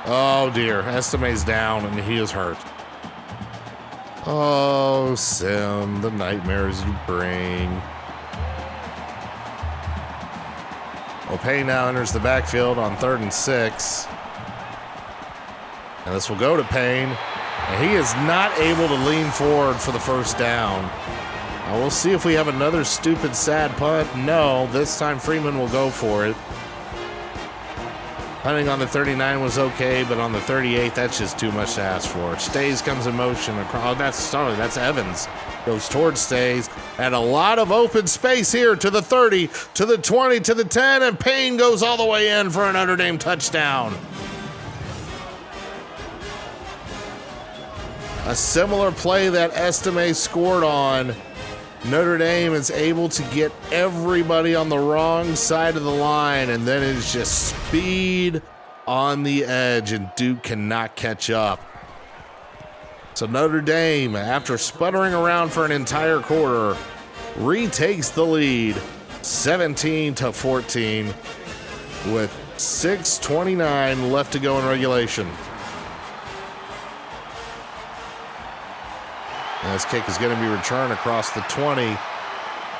Oh, dear. Estime's down, and he is hurt. Oh, Sim, the nightmares you bring. Well, Payne now enters the backfield on 3rd and 6. And this will go to Payne. And he is not able to lean forward for the first down. Now we'll see if we have another stupid, sad punt. No, this time Freeman will go for it. Punting on the 39 was okay, but on the 38, that's just too much to ask for. Stays comes in motion across. Oh, that's Evans. Goes towards Stays. And a lot of open space here to the 30, to the 20, to the 10, and Payne goes all the way in for a Notre Dame touchdown. A similar play that Estime scored on. Notre Dame is able to get everybody on the wrong side of the line, and then it's just speed on the edge, and Duke cannot catch up. So Notre Dame, after sputtering around for an entire quarter, retakes the lead 17-14 with 6:29 left to go in regulation. And this kick is going to be returned across the 20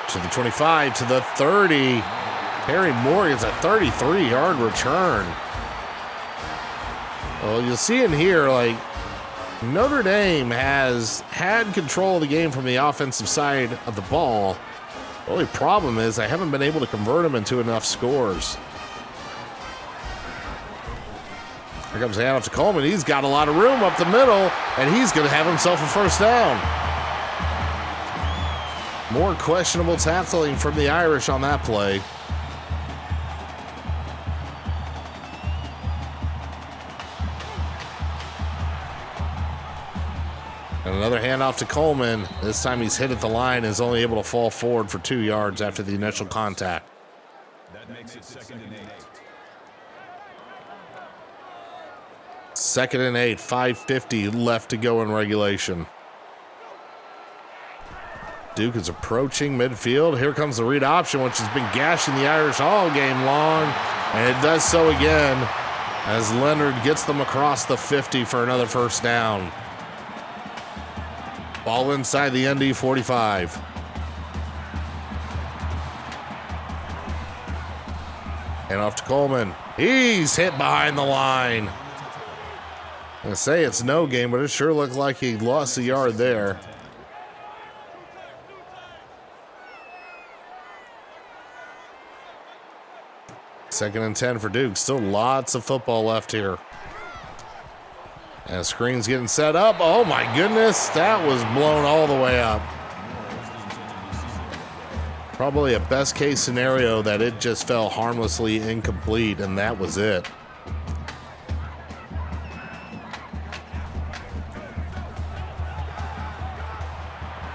to the 25 to the 30. Harry Moore gets a 33-yard return. Well, you'll see in here, like, Notre Dame has had control of the game from the offensive side of the ball. The only problem is I haven't been able to convert them into enough scores. Here comes the handoff to Coleman. He's got a lot of room up the middle, and he's going to have himself a first down. More questionable tackling from the Irish on that play. And another handoff to Coleman. This time he's hit at the line and is only able to fall forward for 2 yards after the initial contact. That makes it 2nd and 8. 2nd and 8, 5:50 left to go in regulation. Duke is approaching midfield. Here comes the read option, which has been gashing the Irish all game long, and it does so again as Leonard gets them across the 50 for another first down. Ball inside the ND 45. And off to Coleman. He's hit behind the line. I'm going to say it's no game, but it sure looked like he lost a yard there. Second and 10 for Duke. Still lots of football left here. And the screen's getting set up. Oh my goodness, that was blown all the way up. Probably a best case scenario that it just fell harmlessly incomplete, and that was it.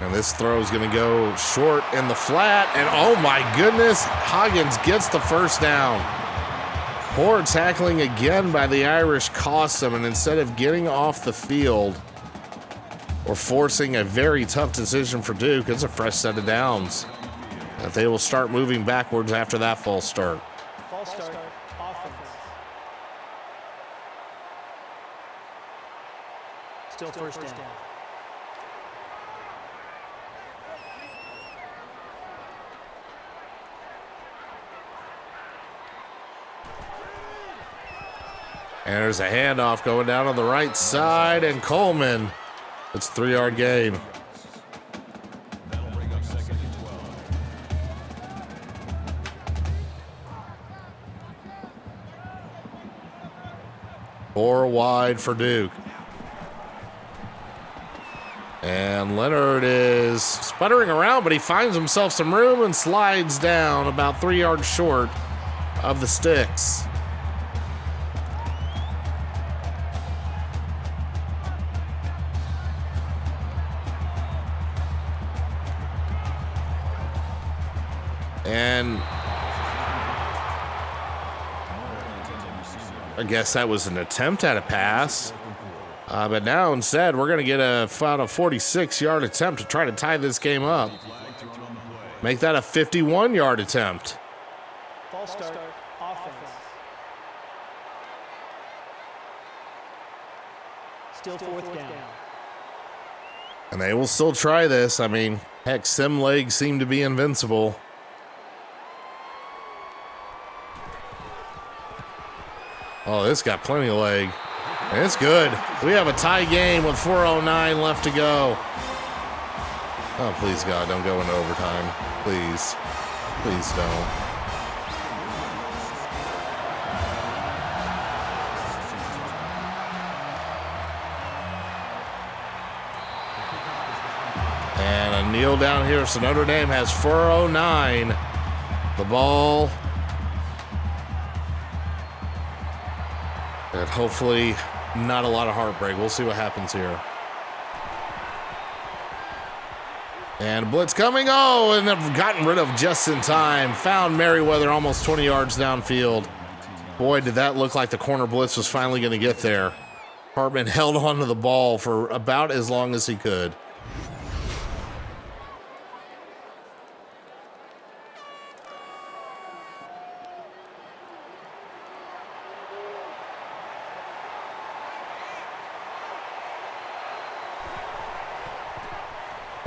And this throw is going to go short in the flat, and oh my goodness, Hoggins gets the first down. Poor tackling again by the Irish cost them, and instead of getting off the field or forcing a very tough decision for Duke, it's a fresh set of downs that they will start moving backwards after that false start. False start, offense. Still first down. And there's a handoff going down on the right side, and Coleman. It's a 3-yard gain. That'll bring up 2nd and 12. 4 wide for Duke. And Leonard is sputtering around, but he finds himself some room and slides down about 3 yards short of the sticks. And I guess that was an attempt at a pass. But now instead, we're going to get about a 46-yard attempt to try to tie this game up. Make that a 51-yard attempt. False start, offense. Still fourth down. And they will still try this. I mean, heck, sim legs seem to be invincible. Oh, this got plenty of leg. It's good. We have a tie game with 4:09 left to go. Oh, please, God, don't go into overtime. Please. Please don't. And a kneel down here. So Notre Dame has 4:09. The ball. And hopefully not a lot of heartbreak. We'll see what happens here. And blitz coming. Oh, and they've gotten rid of just in time. Found Merriweather almost 20 yards downfield. Boy, did that look like the corner blitz was finally going to get there. Hartman held onto the ball for about as long as he could.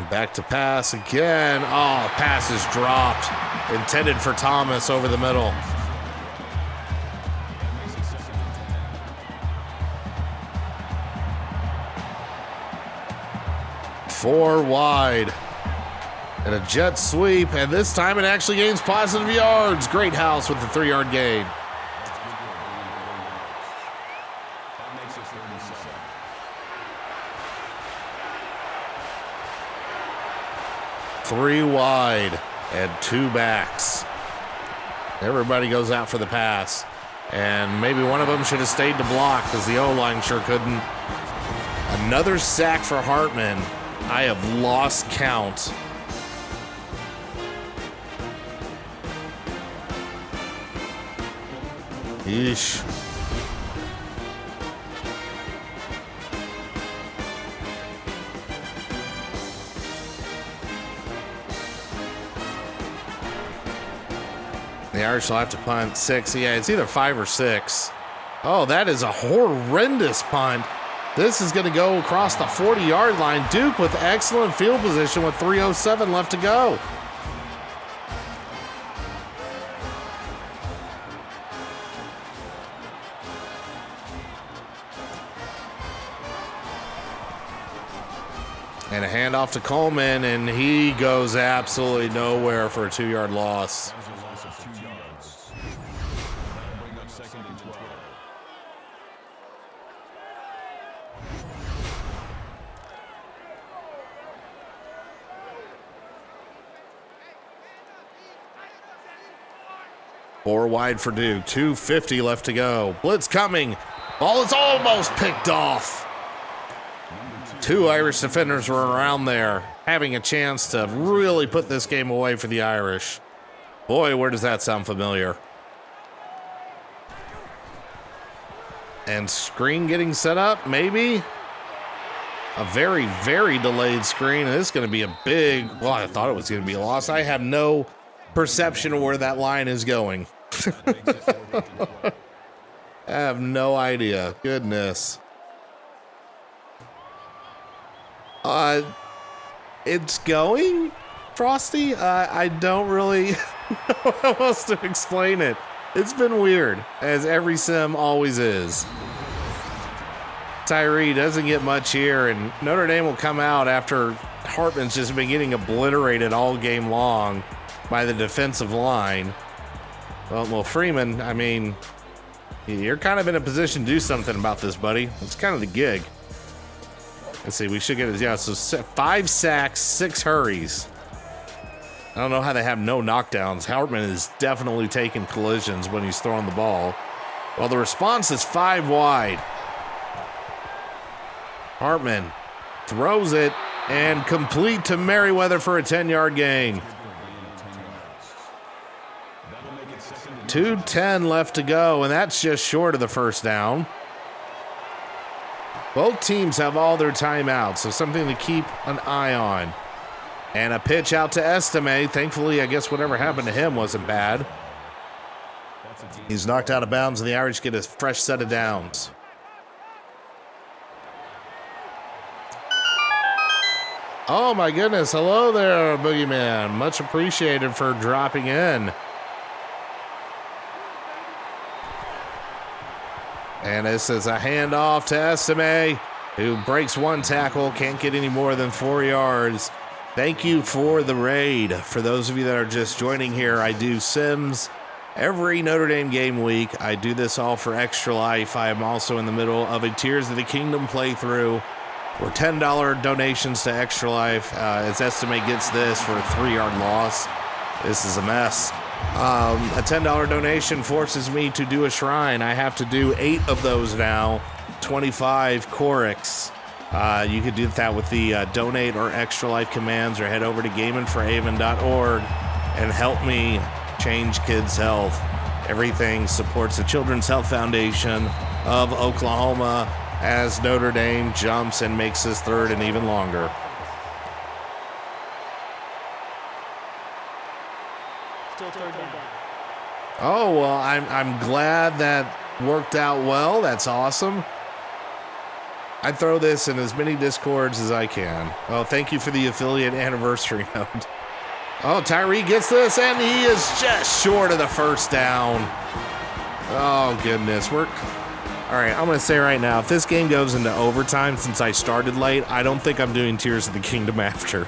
Back to pass again. Oh, pass is dropped. Intended for Thomas over the middle. Four wide. And a jet sweep. And this time it actually gains positive yards. Great House with the 3-yard gain. Three wide and two backs. Everybody goes out for the pass. And maybe one of them should have stayed to block because the O-line sure couldn't. Another sack for Hartman. I have lost count. Yeesh. The Irish will have to punt 6. Yeah, it's either 5 or 6. Oh, that is a horrendous punt. This is going to go across the 40-yard line. Duke with excellent field position with 3:07 left to go. And a handoff to Coleman, and he goes absolutely nowhere for a 2-yard loss. Four wide for Duke, 2:50 left to go. Blitz coming. Ball is almost picked off. Two Irish defenders were around there, having a chance to really put this game away for the Irish. Boy, where does that sound familiar? And screen getting set up, maybe? A very, very delayed screen. This is going to be a big, well, I thought it was going to be a loss. I have no perception of where that line is going. I have no idea. Goodness. It's going, Frosty. I don't really know how else to explain it. It's been weird, as every sim always is. Tyree doesn't get much here, and Notre Dame will come out after Hartman's just been getting obliterated all game long by the defensive line. Well, Freeman, I mean, you're kind of in a position to do something about this, buddy. It's kind of the gig. Let's see, we should get it. Yeah, so 5 sacks, 6 hurries. I don't know how they have no knockdowns. Hartman is definitely taking collisions when he's throwing the ball. Well, the response is 5 wide. Hartman throws it and complete to Merriweather for a 10-yard gain. 2:10 left to go, and that's just short of the first down. Both teams have all their timeouts, so something to keep an eye on. And a pitch out to Estime. Thankfully, I guess whatever happened to him wasn't bad. He's knocked out of bounds, and the Irish get a fresh set of downs. Oh, my goodness. Hello there, Boogeyman. Much appreciated for dropping in. And this is a handoff to Estime, who breaks one tackle, can't get any more than 4 yards. Thank you for the raid. For those of you that are just joining here, I do Sims every Notre Dame game week. I do this all for Extra Life. I am also in the middle of a Tears of the Kingdom playthrough. We're $10 donations to Extra Life. As Estimate gets this for a 3-yard loss. This is a mess. A $10 donation forces me to do a shrine. I have to do 8 of those now, 25 Chorix. You could do that with the donate or Extra Life commands, or head over to gamingforhaven.org and help me change kids' health. Everything supports the Children's Health Foundation of Oklahoma as Notre Dame jumps and makes this third and even longer. Still third down. Oh, well, I'm glad that worked out well. That's awesome. I throw this in as many Discords as I can. Oh, thank you for the affiliate anniversary note. Oh, Tyree gets this, and he is just short of the first down. Oh, goodness. All right, I'm going to say right now, if this game goes into overtime, since I started late, I don't think I'm doing Tears of the Kingdom after.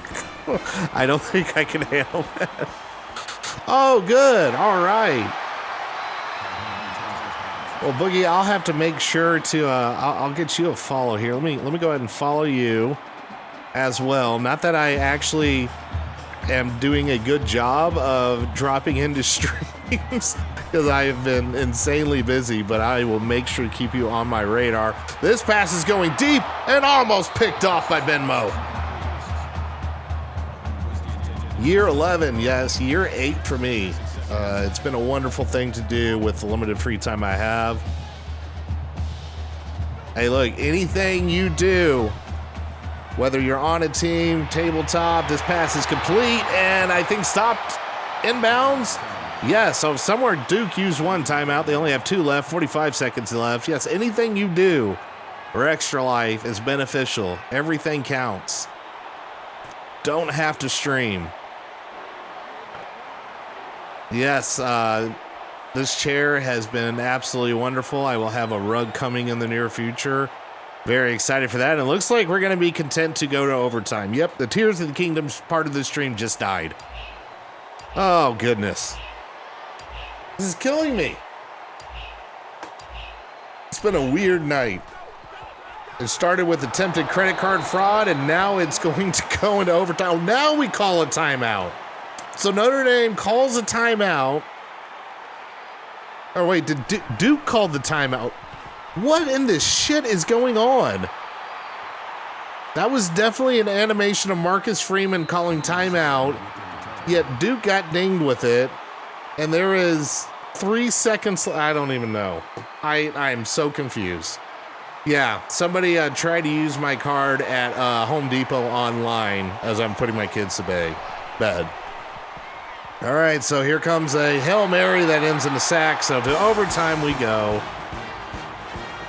I don't think I can handle that. Oh, good. All right. Well, Boogie, I'll have to make sure to, I'll get you a follow here. Let me go ahead and follow you as well. Not that I actually am doing a good job of dropping into streams because I have been insanely busy, but I will make sure to keep you on my radar. This pass is going deep and almost picked off by Benmo. Year 11, yes, year 8 for me. It's been a wonderful thing to do with the limited free time I have. Hey, look, anything you do, whether you're on a team, tabletop, this pass is complete and I think stopped inbounds. Yeah, so somewhere Duke used one timeout. They only have 2 left, 45 seconds left. Yes, anything you do for Extra Life is beneficial. Everything counts. Don't have to stream. Yes, this chair has been absolutely wonderful. I will have a rug coming in the near future. Very excited for that. And it looks like we're going to be content to go to overtime. Yep, the Tears of the Kingdom part of the stream just died. Oh, goodness. This is killing me. It's been a weird night. It started with attempted credit card fraud, and now it's going to go into overtime. Oh, now we call a timeout. So Notre Dame calls a timeout. Or wait, did Duke call the timeout? What in this shit is going on? That was definitely an animation of Marcus Freeman calling timeout, yet Duke got dinged with it, and there is 3 seconds. I don't even know. I'm so confused. Yeah, somebody tried to use my card at Home Depot online as I'm putting my kids to bed. All right, so here comes a Hail Mary that ends in a sack, so to overtime we go.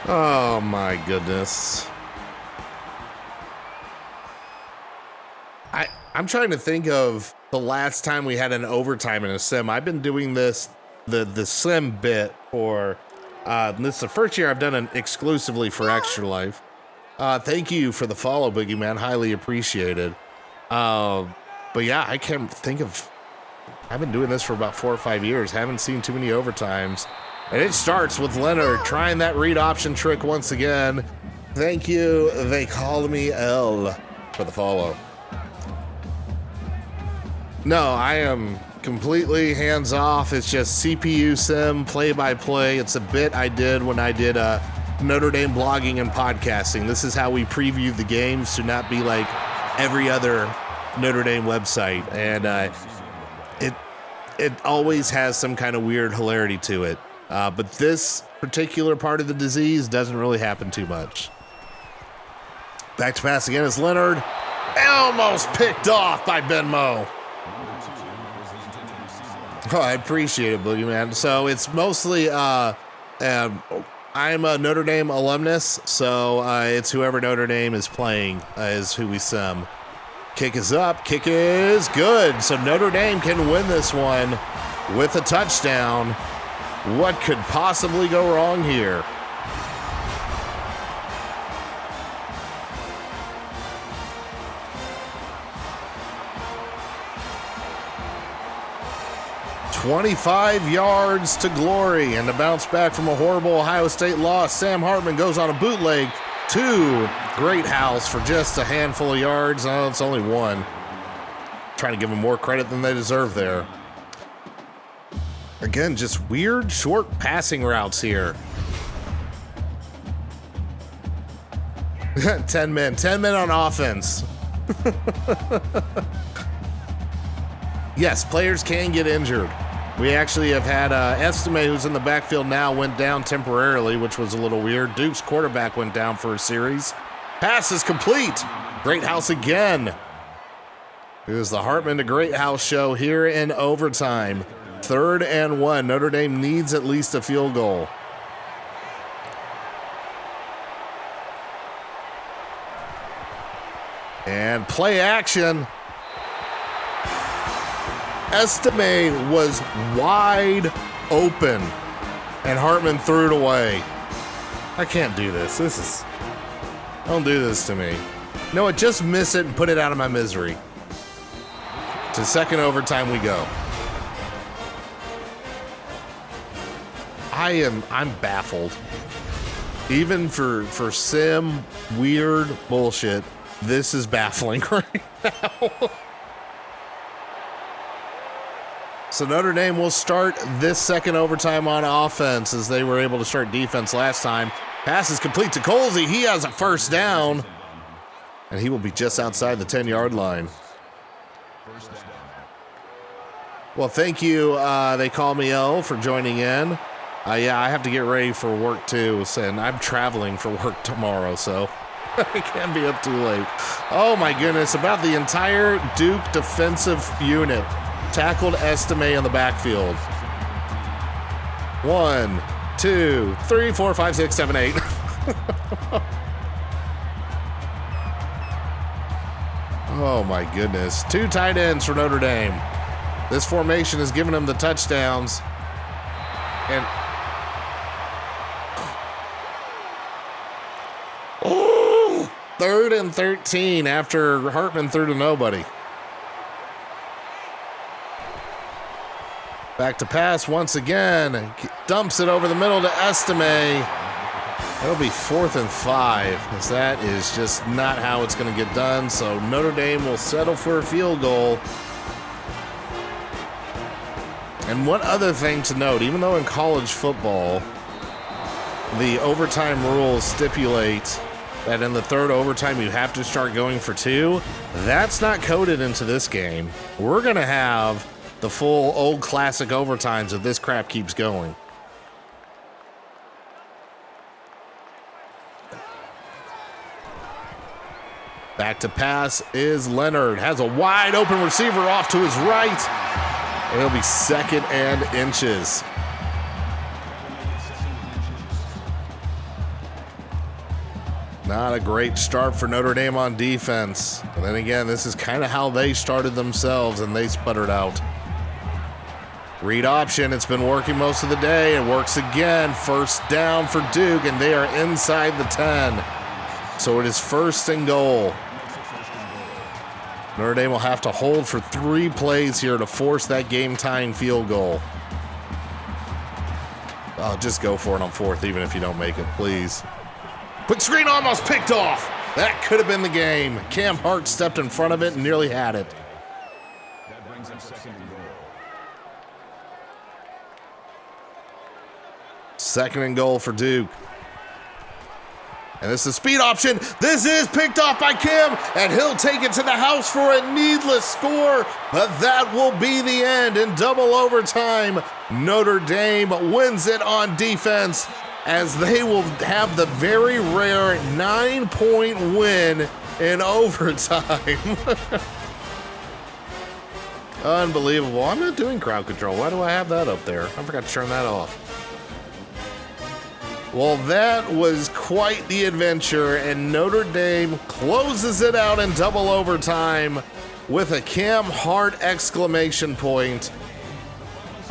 Oh, my goodness. I'm trying to think of the last time we had an overtime in a sim. I've been doing this, the sim bit for, this is the first year I've done it exclusively for Extra Life. Thank you for the follow, Boogie Man. Highly appreciated. But yeah, I can't think of, I've been doing this for about 4 or 5 years. Haven't seen too many overtimes. And it starts with Leonard trying that read option trick once again. Thank you. They call me L for the follow. No, I am completely hands off. It's just CPU sim, play-by-play. It's a bit I did when I did Notre Dame blogging and podcasting. This is how we preview the games to not be like every other Notre Dame website. And it always has some kind of weird hilarity to it. But this particular part of the disease doesn't really happen too much. Back to pass again is Leonard. Almost picked off by Benmo. Oh, I appreciate it, Boogie Man. So it's mostly, I'm a Notre Dame alumnus, so it's whoever Notre Dame is playing is who we sim. Kick is up, kick is good. So Notre Dame can win this one with a touchdown. What could possibly go wrong here? 25 yards to glory, and to bounce back from a horrible Ohio State loss, Sam Hartman goes on a bootleg to Greathouse for just a handful of yards. Oh, it's only one. Trying to give them more credit than they deserve there. Again, just weird short passing routes here. 10 men on offense. Yes, players can get injured. We actually have had Estime, who's in the backfield now, went down temporarily, which was a little weird. Duke's quarterback went down for a series. Pass is complete. Greathouse again. It was the Hartman to Greathouse show here in overtime. 3rd and 1. Notre Dame needs at least a field goal. And play action. Estime was wide open, and Hartman threw it away. I can't do this. Don't do this to me. No, what? Just miss it and put it out of my misery. To second overtime we go. I'm baffled. Even for sim weird bullshit, this is baffling right now. So Notre Dame will start this second overtime on offense, as they were able to start defense last time. Pass is complete to Colsey. He has a first down, and he will be just outside the 10-yard line. Well, thank you, They Call Me L, for joining in. Yeah, I have to get ready for work too, and I'm traveling for work tomorrow, so I can't be up too late. Oh my goodness, about the entire Duke defensive unit tackled Estime in the backfield. 1, 2, 3, 4, 5, 6, 7, 8. Oh my goodness. 2 tight ends for Notre Dame. This formation has given them the touchdowns. And oh, 3rd and 13 after Hartman threw to nobody. Back to pass once again. Dumps it over the middle to Estime. It'll be 4th and 5, because that is just not how it's going to get done. So Notre Dame will settle for a field goal. And one other thing to note, even though in college football, the overtime rules stipulate that in the 3rd overtime you have to start going for 2, that's not coded into this game. We're going to have the full old classic overtimes if this crap keeps going. Back to pass is Leonard. Has a wide open receiver off to his right. And it'll be 2nd and inches. Not a great start for Notre Dame on defense. And then again, this is kind of how they started themselves, and they sputtered out. Read option, it's been working most of the day. It works again. First down for Duke, and they are inside the 10. So it is 1st and goal. Notre Dame will have to hold for 3 plays here to force that game-tying field goal. Oh, just go for it on 4th, even if you don't make it, please. Quick screen almost picked off. That could have been the game. Cam Hart stepped in front of it and nearly had it. That brings up 2nd and goal. 2nd and goal for Duke. And this is speed option. This is picked off by Kim, and he'll take it to the house for a needless score. But that will be the end in double overtime. Notre Dame wins it on defense, as they will have the very rare 9-point win in overtime. Unbelievable. I'm not doing crowd control. Why do I have that up there? I forgot to turn that off. Well, that was quite the adventure, and Notre Dame closes it out in double overtime with a Cam Hart exclamation point.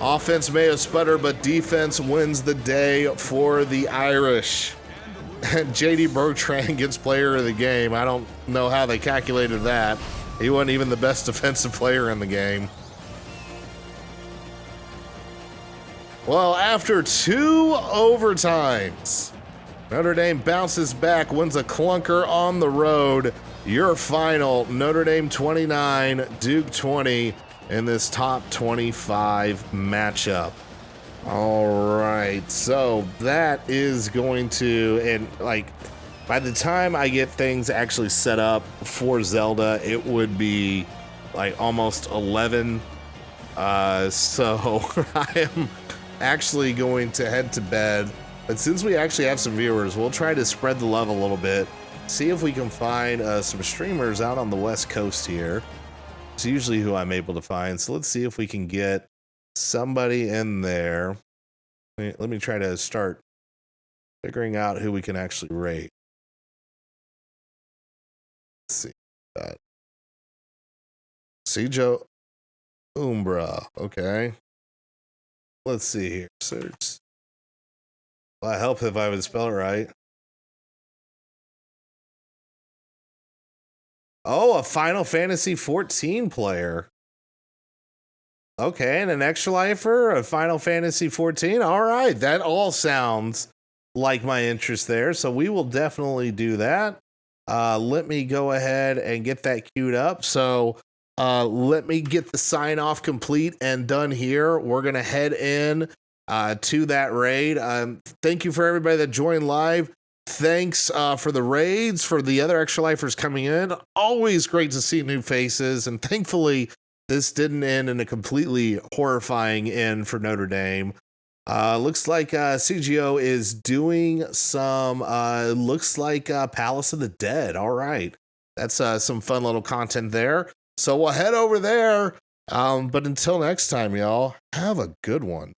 Offense may have sputtered, but defense wins the day for the Irish. And J.D. Bertrand gets player of the game. I don't know how they calculated that. He wasn't even the best defensive player in the game. Well, after 2 overtimes, Notre Dame bounces back, wins a clunker on the road. Your final, Notre Dame 29, Duke 20 in this top 25 matchup. All right, so that is going to, and like, by the time I get things actually set up for Zelda, it would be like almost 11. So I am actually going to head to bed. But since we actually have some viewers, we'll try to spread the love a little bit. See if we can find some streamers out on the West Coast here. It's usually who I'm able to find. So let's see if we can get somebody in there. Let me try to start figuring out who we can actually rate. Let's see that. Joe Umbra. Okay. Let's see here. Search. Well, I help if I would spell it right. Oh, a Final Fantasy 14 player. Okay, and an extra lifer, a Final Fantasy 14. All right, that all sounds like my interest there. So we will definitely do that. Let me go ahead and get that queued up. So let me get the sign off complete and done here. We're going to head in to that raid. Thank you for everybody that joined live. Thanks for the raids, for the other extra lifers coming in. Always great to see new faces. And thankfully, this didn't end in a completely horrifying end for Notre Dame. Looks like CGO is doing some, looks like Palace of the Dead. All right. That's some fun little content there. So we'll head over there. But until next time, y'all, have a good one.